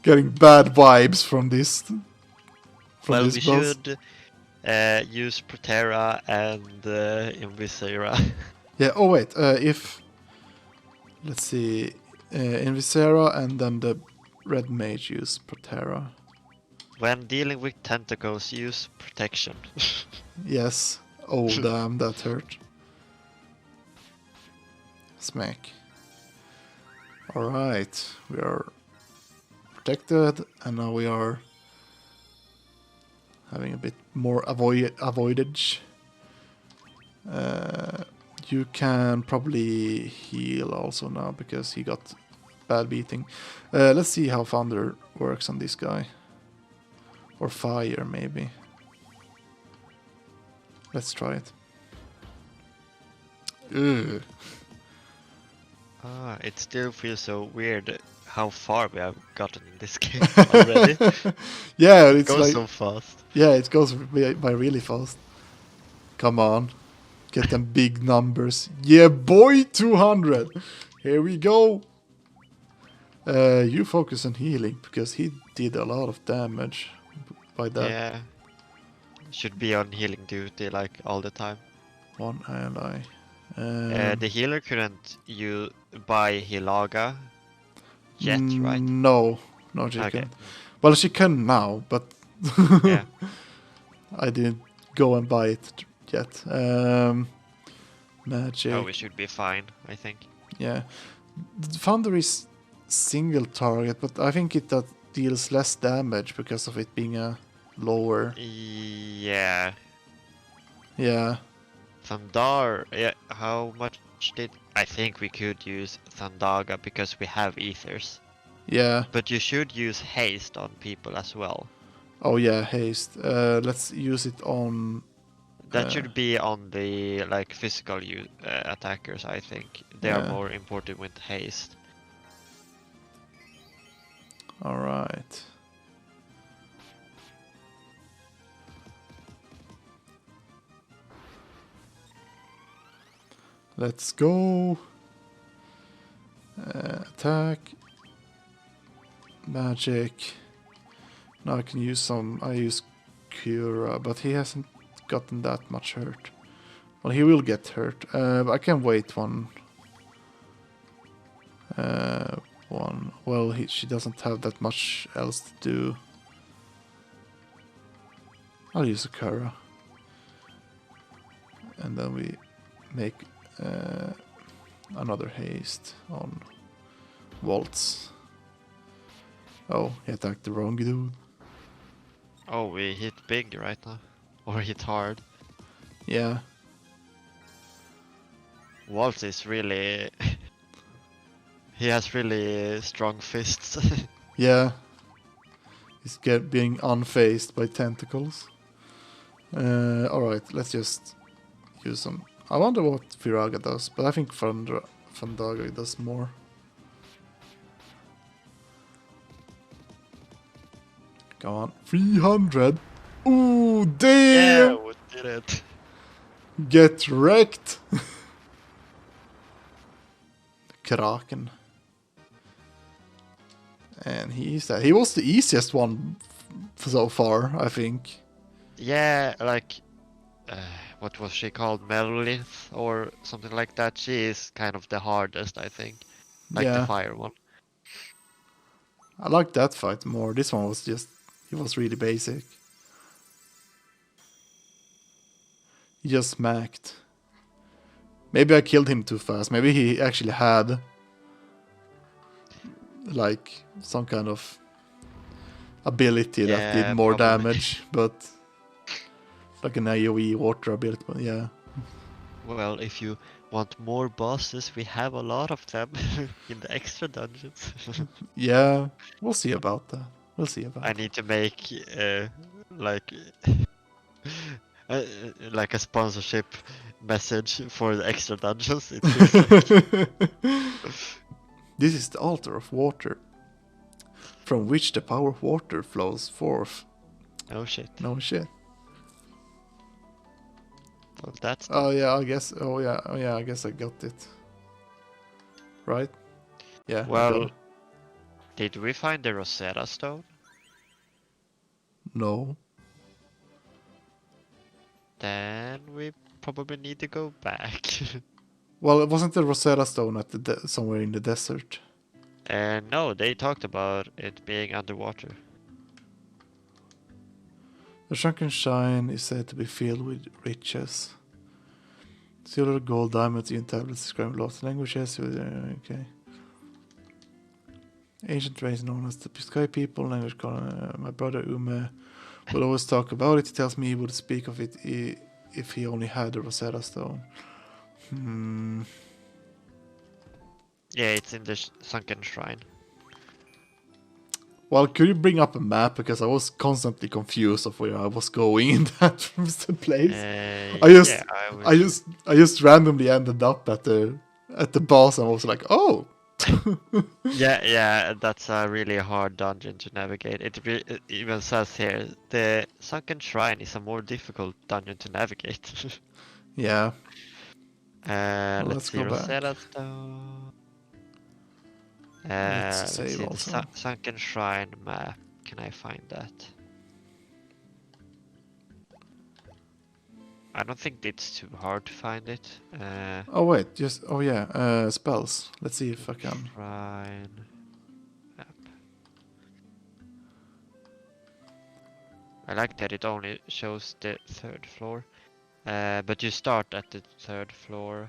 Getting bad vibes from this. Well, we boss. should use Protera and Invisera. Yeah. Oh wait. If let's see, Invisera and then the red mage use Protera. When dealing with tentacles, use protection. Yes. Oh damn, that hurt. Smack. All right, we are protected, and now we are having a bit more avoidage. You can probably heal also now because he got bad beating. Let's see how Thunder works on this guy. Or Fire, maybe. Let's try it. Ugh. It still feels so weird how far we have gotten in this game already. Yeah, It it's goes like... so fast. Yeah, it goes by really fast. Come on. Get them big numbers. Yeah, boy, 200. Here we go. You focus on healing because he did a lot of damage by that Yeah. Should be on healing duty like all the time. one ally. The healer couldn't buy Hilaga yet, right? No, she Okay. can. Well, she can now, but Yeah. I didn't go and buy it yet. Magic. Oh, we should be fine, I think. Yeah. The Thunder is single target, but I think it deals less damage because of it being a lower. Yeah. Yeah. Thandar, yeah, how much did... I think we could use Thandaga because we have ethers. Yeah. But you should use haste on people as well. Oh yeah, haste. Let's use it on... That should be on the like physical attackers, I think. They are Yeah. more important with haste. Alright. Let's go. Attack. Magic. Now I can use some... I use Cura, but he hasn't gotten that much hurt. Well, he will get hurt. But I can wait one. Well, she doesn't have that much else to do. I'll use a Cura. And then we make another haste on Waltz. Oh, he attacked the wrong dude. Oh, we hit big right now. Or hit hard. Yeah. Waltz is really... he has really strong fists. Yeah. He's being unfazed by tentacles. Alright, let's just use some... I wonder what Viraga does, but I think Fandaga does more. Come on. 300! Ooh, damn! Yeah, we did it. Get wrecked! Kraken. And he's that. He was the easiest one so far, I think. Yeah, like... what was she called? Melolith or something like that. She is kind of the hardest, I think. Like Yeah. the fire one. I like that fight more. This one was just... He was really basic. He just smacked. Maybe I killed him too fast. Maybe he actually had... like some kind of ability that Yeah, did more probably. damage, but like an AoE water ability, but yeah. Well, if you want more bosses, we have a lot of them in the extra dungeons. Yeah, we'll see about that. We'll see about I need to make like like a sponsorship message for the extra dungeons. It feels like. This is the altar of water, from which the power of water flows forth. Oh shit. No shit. Well, that's Oh yeah, I guess. Oh yeah, I guess I got it. Right? Yeah. I got well. it. Did we find the Rosetta Stone? No. Then we probably need to go back. Well, it wasn't the Rosetta Stone at the somewhere in the desert. No, they talked about it being underwater. The shrunken shine is said to be filled with riches. Silver, gold, diamonds, in tablets describing lost languages. Okay. Ancient race known as the Sky people, language called my brother Ume will always talk about it. He tells me he would speak of it if he only had the Rosetta Stone. Yeah, it's in the sunken shrine. Well, could you bring up a map, because I was constantly confused of where I was going in that place. I just randomly ended up at the boss, and I was like, oh. yeah, that's a really hard dungeon to navigate. It even says here the sunken shrine is a more difficult dungeon to navigate. Yeah. Let's see, go back. Rosetta Stone. Let's Let's save see also. the sunken shrine map. Can I find that? I don't think it's too hard to find it. Oh wait, spells. Let's see if I can. Shrine map. I like that it only shows the 3rd floor. But you start at the 3rd floor.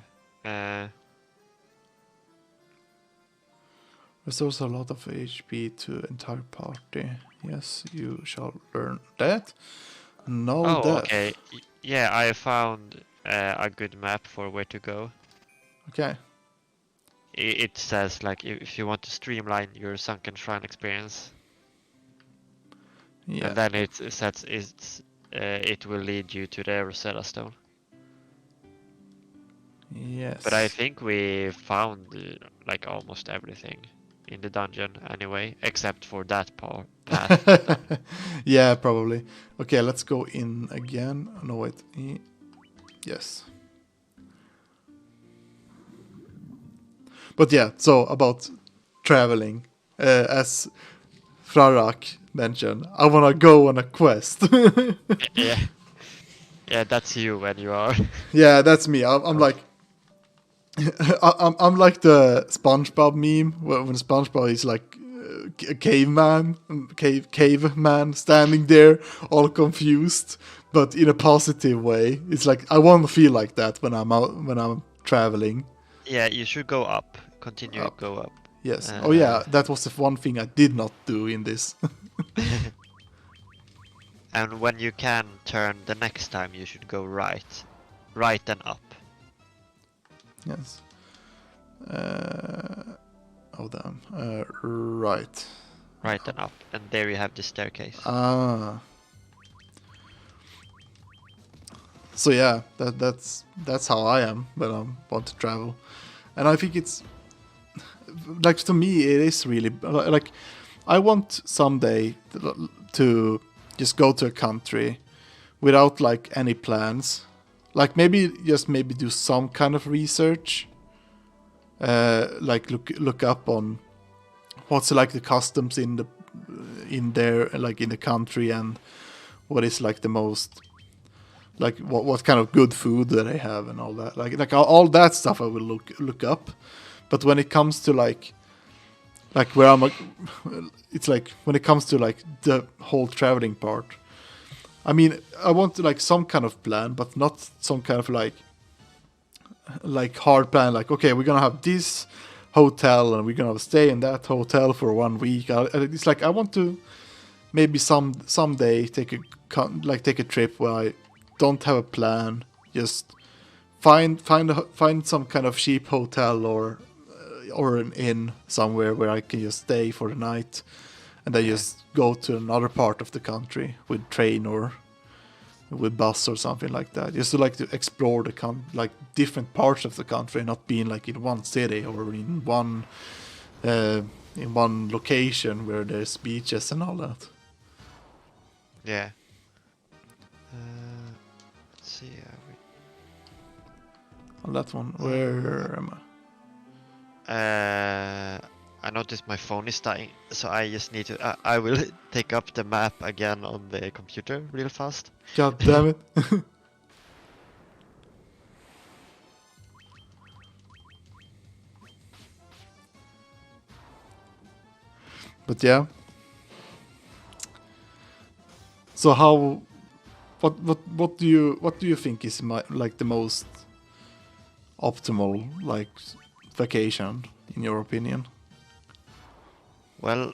Restores a lot of HP to entire party. Yes, you shall learn that. No Oh, death. okay. Yeah, I found a good map for where to go. Okay. It says like if you want to streamline your sunken shrine experience, Yeah. and then it says it will lead you to the Rosetta Stone. Yes. But I think we found like almost everything in the dungeon anyway, except for that part. Yeah, probably. Okay, let's go in again. No, wait. Yes. But yeah, so about traveling. As Frarak mentioned, I want to go on a quest. Yeah, that's you when you are. Yeah, that's me. I'm like... I'm like the SpongeBob meme when SpongeBob is like a caveman standing there all confused, but in a positive way. It's like I want to feel like that when I'm traveling. Yeah, you should go up. Continue Up. go up. Yes. Oh yeah, that was the one thing I did not do in this. And when you can turn the next time, you should go right and up. Yes. Oh damn. Right. Right and up, and there you have the staircase. Ah. So yeah, that's how I am when I want to travel, and I think it's like, to me it is really like I want someday to just go to a country without like any plans, like maybe do some kind of research, like look up on what's like the customs in there, like in the country, and what is like the most, like what kind of good food that they have and all that, like all that stuff I will look up. But when it comes to like where I'm, it's like when it comes to like the whole traveling part, I mean, I want like some kind of plan, but not some kind of like hard plan. Like, okay, we're gonna have this hotel and we're gonna stay in that hotel for 1 week. It's like I want to maybe someday take a trip where I don't have a plan, just find some kind of cheap hotel or an inn somewhere where I can just stay for the night, and then just go to another part of the country with train or with bus or something like that. Just to like to explore the like different parts of the country, not being like in one city or in one location where there's beaches and all that. Yeah. Let's see. On that one, where am I? I noticed my phone is dying, so I just need to. I will take up the map again on the computer real fast. God damn it. But yeah. So what do you think is like the most optimal like vacation in your opinion? Well,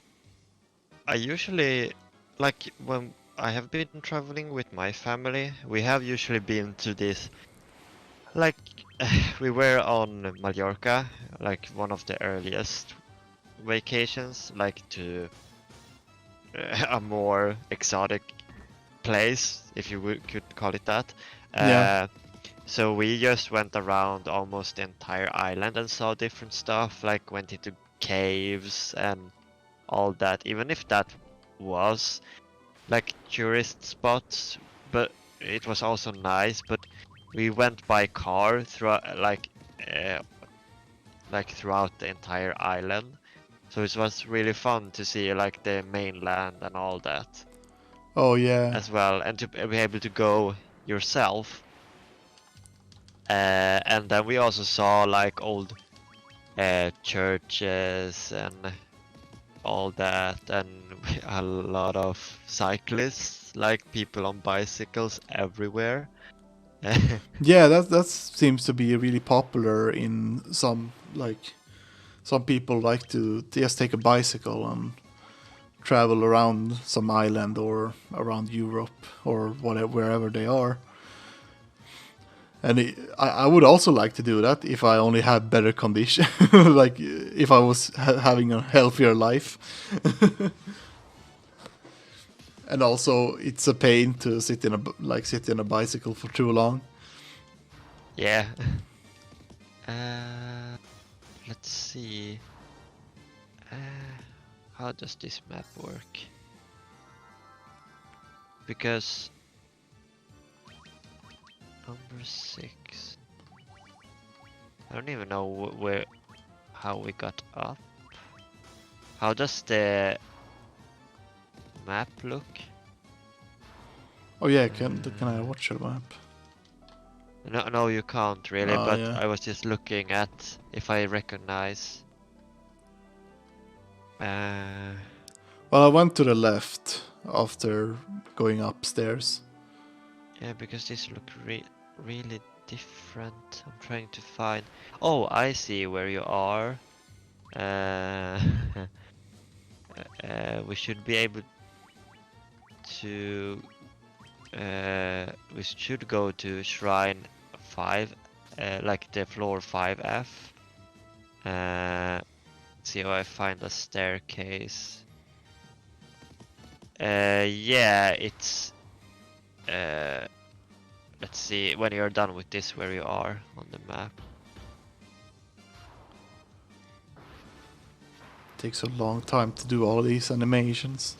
I usually like when I have been traveling with my family, we have usually been to this like we were on Mallorca, like one of the earliest vacations, like to a more exotic place, if you could call it that. Yeah. So we just went around almost the entire island and saw different stuff, like went into caves and all that, even if that was like tourist spots, but it was also nice. But we went by car throughout throughout the entire island, so it was really fun to see like the mainland and all that. Oh yeah. As well, and to be able to go yourself. And then we also saw like old churches and all that, and a lot of cyclists, like people on bicycles everywhere. Yeah, that seems to be really popular in some people like to just take a bicycle and travel around some island or around Europe or whatever, wherever they are. And I would also like to do that if I only had better condition, like if I was having a healthier life. And also, it's a pain to sit in a bicycle for too long. Yeah. Let's see. How does this map work? Because number 6. I don't even know how we got up. How does the map look? Oh yeah, can I watch your map? No, you can't really. But yeah. I was just looking at if I recognize. Well, I went to the left after going upstairs. Yeah, because this look really different. I'm trying to find. Oh, I see where you are. We should be able to. We should go to Shrine 5, like the floor 5F. See if I find a staircase. Yeah, it's. Let's see when you're done with this where you are on the map. Takes a long time to do all these animations.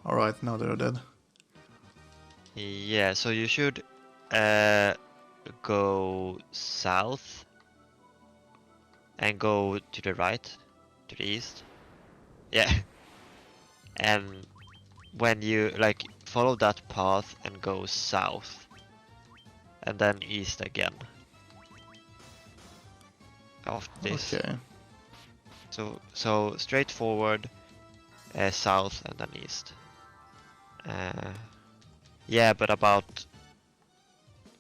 Alright, now they're dead. Yeah, so you should go south and go to the right, to the east. Yeah. And when you like follow that path and go south and then east again after this. Okay. So straight forward, south and then east. Yeah, but about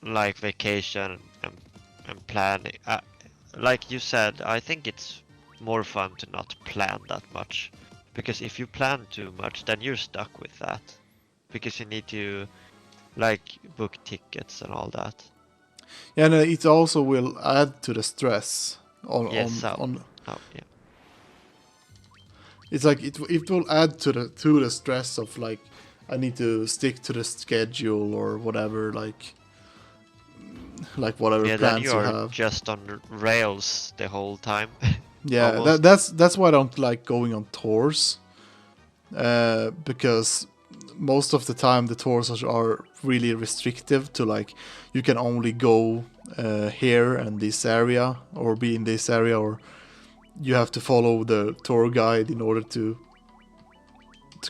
like vacation and planning, like you said, I think it's more fun to not plan that much, because if you plan too much, then you're stuck with that. because you need to like book tickets and all that. Yeah, and it also will add to the stress Yes, on. oh yeah. It's like it will add to the stress of like I need to stick to the schedule or whatever, like whatever Yeah, then plans you you are have. just on rails the whole time. Yeah, Almost. that's why I don't like going on tours, because most of the time the tours are really restrictive to like you can only go here and this area or be in this area, or you have to follow the tour guide in order to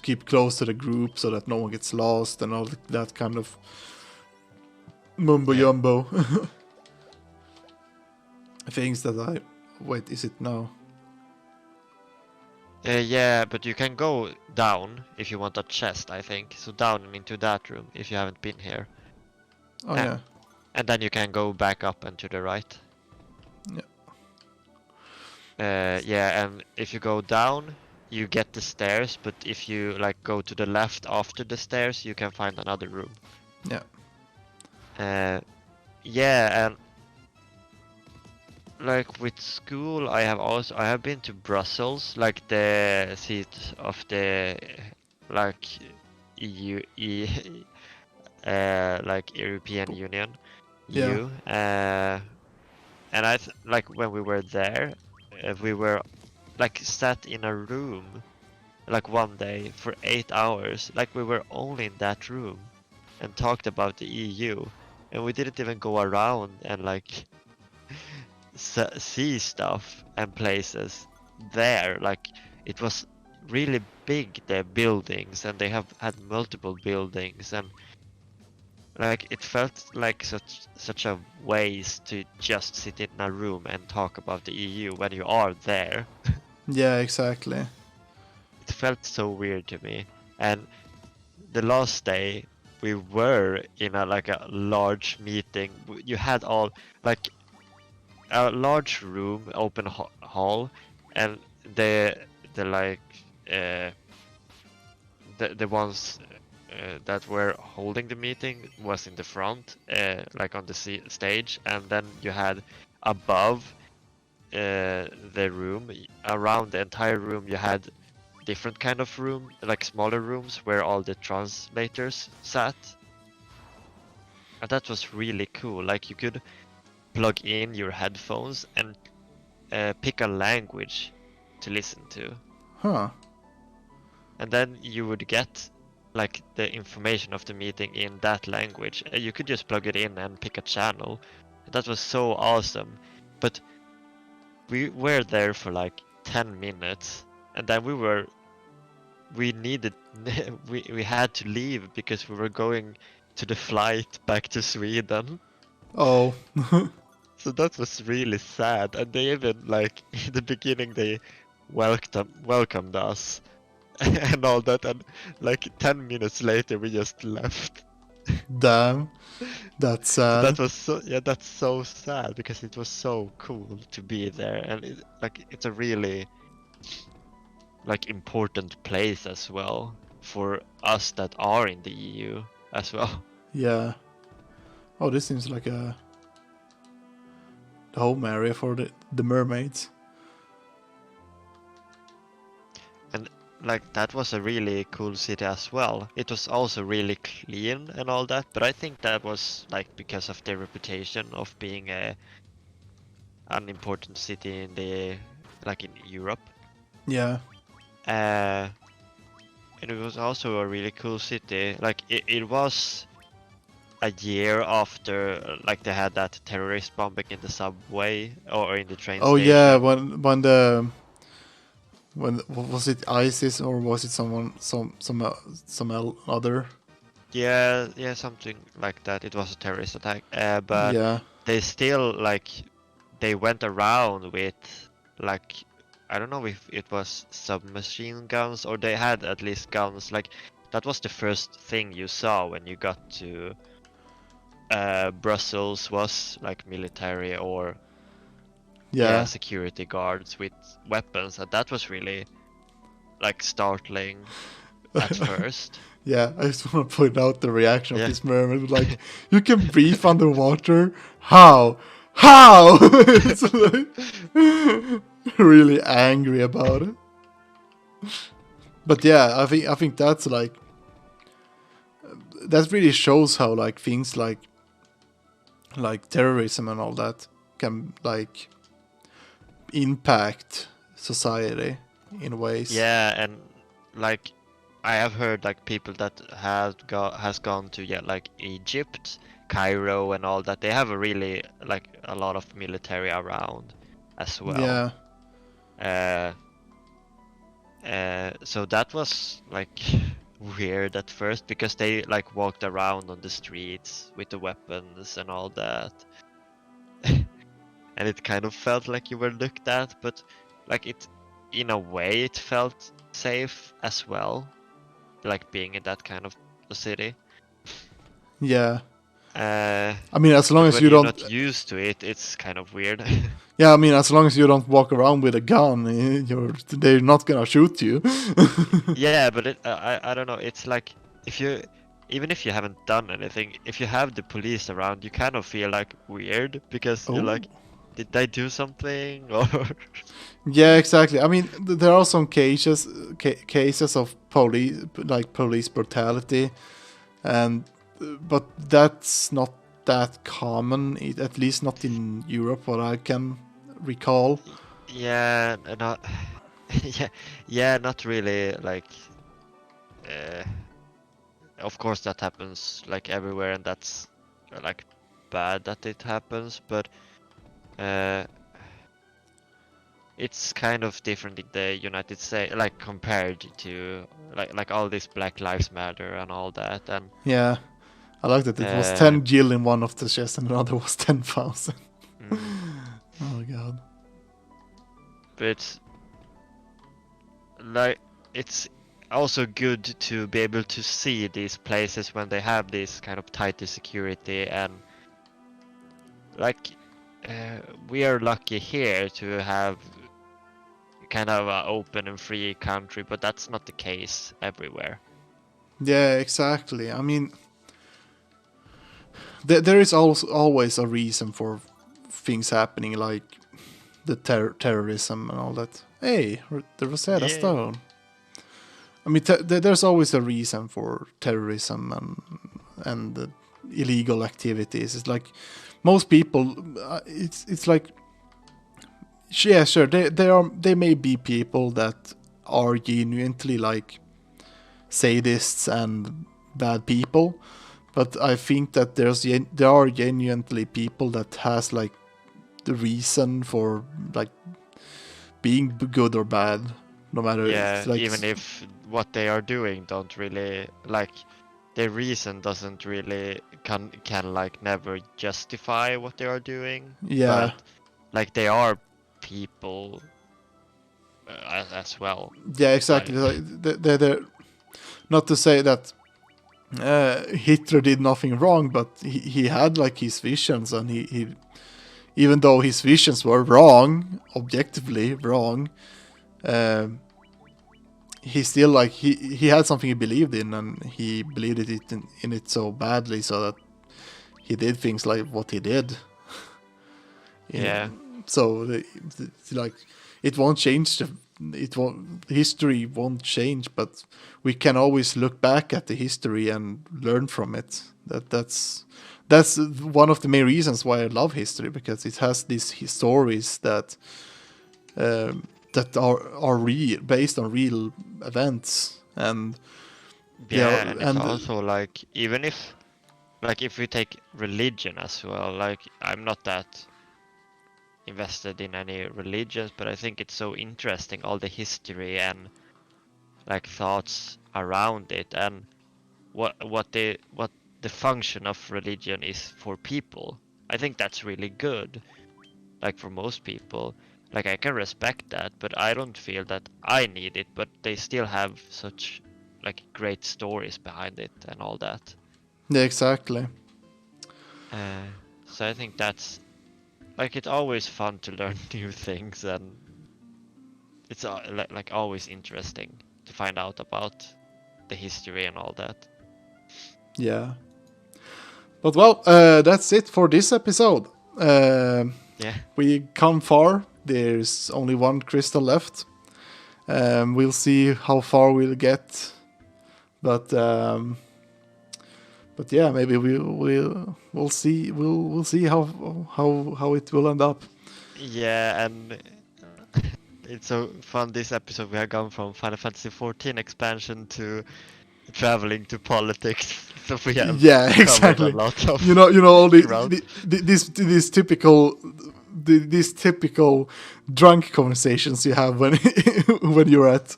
keep close to the group so that no one gets lost and all that kind of mumbo Yeah. jumbo things that I wait. Is it now? Yeah, but you can go down if you want a chest, I think. So down into that room if you haven't been here. Oh yeah. And then you can go back up and to the right. Yeah, and if you go down, you get the stairs, but if you like go to the left after the stairs, you can find another room. Yeah. Yeah, and like with school, I have been to Brussels, like the seat of the like like European Union, Yeah. EU. And like when we were there, we were like sat in a room like one day for 8 hours. Like we were only in that room and talked about the EU, and we didn't even go around and like see stuff and places there. Like it was really big, the buildings, and they have had multiple buildings, and like it felt like such a waste to just sit in a room and talk about the EU when you are there. Yeah, exactly. It felt so weird to me. And the last day we were in a like a large meeting. You had all like a large room, open hall, and the like the ones that were holding the meeting was in the front, like on the stage, and then you had above the room, around the entire room, you had different kind of room, like smaller rooms where all the translators sat. And that was really cool. Like you could plug in your headphones and pick a language to listen to. Huh. And then you would get like the information of the meeting in that language. You could just plug it in and pick a channel. That was so awesome. But we were there for like 10 minutes, and then we needed we had to leave because we were going to the flight back to Sweden. Oh. So that was really sad. And they even like in the beginning they welcomed us and all that, and like 10 minutes later we just left. Damn. That's So sad. that was that's so sad because it was so cool to be there, and it's a really like important place as well for us that are in the EU as well. Yeah. Oh, this seems like the home area for the mermaids. And like that was a really cool city as well. It was also really clean and all that, but I think that was like because of their reputation of being an important city in the like in Europe. Yeah. And it was also a really cool city. Like it was a year after like they had that terrorist bombing in the subway or in the train Oh station. yeah, when was it ISIS or was it some other? Yeah, something like that. It was a terrorist attack. But Yeah. they still like they went around with like I don't know if it was submachine guns or they had at least guns. Like that was the first thing you saw when you got to Brussels, was like military or Yeah. security guards with weapons, and that was really like startling at first. Yeah, I just want to point out the reaction of Yeah. this mermaid. Like, you can breathe underwater? How? How? It's like really angry about it. But yeah, I think that's like that really shows how like things like terrorism and all that can like impact society in ways. Yeah, and like I have heard like people that has gone to like Egypt, Cairo, and all that. They have a really like a lot of military around as well. Yeah. So that was like weird at first because they like walked around on the streets with the weapons and all that. And it kind of felt like you were looked at, but like it in a way it felt safe as well, like being in that kind of a city. Yeah. Uh, I mean, as long but as when you you're don't. not used to it, it's kind of weird. Yeah, I mean, as long as you don't walk around with a gun, they're not gonna shoot you. Yeah, but I don't know. It's like if you even if you haven't done anything, if you have the police around, you kind of feel like weird because you're like, did I do something or? Yeah, exactly. I mean, there are some cases of police brutality, and but that's not that common. At least not in Europe, what I can recall. Yeah, not yeah, not really. Like, of course that happens like everywhere, and that's like bad that it happens. But it's kind of different in the United States, like compared to like all this Black Lives Matter and all that. And Yeah, I like that it was 10 gil in one of the chests and another was 10,000. Oh god. But like it's also good to be able to see these places when they have this kind of tighter security, and like we are lucky here to have kind of an open and free country, but that's not the case everywhere. Yeah, exactly. I mean, there is also always a reason for things happening, like the terrorism and all that. Hey, the Rosetta Yeah. Stone. I mean, there's always a reason for terrorism and illegal activities. It's like most people. It's like, yeah, sure. There may be people that are genuinely like sadists and bad people, but I think that there are genuinely people that has like the reason for like being good or bad, no matter. Yeah, Like, even if what they are doing don't really like their reason doesn't really can like never justify what they are doing. yeah, But like they are people as well. yeah, exactly. Like, they're not to say that Hitler did nothing wrong, but he had like his visions, and he even though his visions were wrong, objectively wrong, he still like he had something he believed in, and he believed in it so badly, so that he did things like what he did. Yeah. So it's like it won't change. History won't change, but we can always look back at the history and learn from it. That's one of the main reasons why I love history, because it has these stories that that are real, based on real events, and Yeah, and it's also like even if we take religion as well, like I'm not that invested in any religions, but I think it's so interesting, all the history and like thoughts around it, and what the function of religion is for people. I think that's really good, like for most people. Like I can respect that, but I don't feel that I need it, but they still have such like great stories behind it and all that. yeah, exactly. So I think that's like it's always fun to learn new things, and it's like always interesting to find out about the history and all that. Yeah. But well, that's it for this episode. Yeah. We come far. There's only one crystal left. We'll see how far we'll get. But yeah, maybe we'll see. We'll see how it will end up. Yeah, and it's so fun this episode. We have gone from Final Fantasy XIV expansion to traveling to politics. So we have covered exactly. a lot of you know all ground. these typical drunk conversations you have when when you're at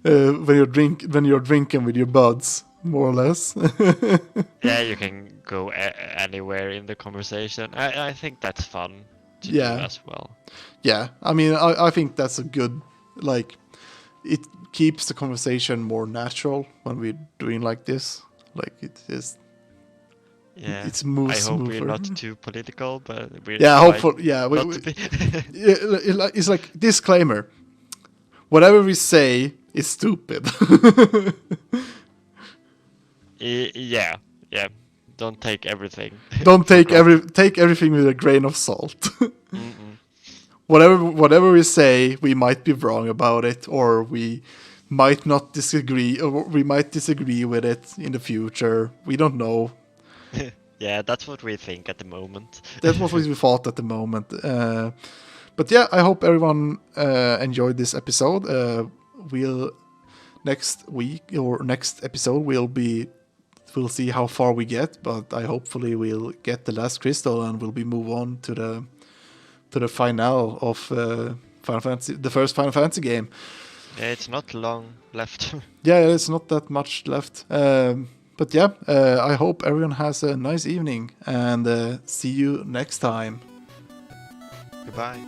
when you're drinking with your buds, more or less. Yeah, you can go anywhere in the conversation. I think that's fun to do as well. Yeah, I mean, I think that's a good, like, it keeps the conversation more natural when we're doing like this. Like, it is. Yeah, it's moves I hope smoother. we're not too political, but we're hopefully, not to be. It's like disclaimer: whatever we say is stupid. Yeah. Don't take everything. Don't take everything with a grain of salt. Mm-mm. Whatever we say, we might be wrong about it, or we might not disagree, or we might disagree with it in the future. We don't know. Yeah, that's what we think at the moment. That's what we thought at the moment. But yeah, I hope everyone enjoyed this episode. We'll next week or next episode we'll see how far we get, but hopefully we'll get the last crystal and we'll move on to the final of Final Fantasy, the first Final Fantasy game. Yeah, it's not long left. Yeah, it's not that much left. But yeah, I hope everyone has a nice evening and see you next time. Goodbye.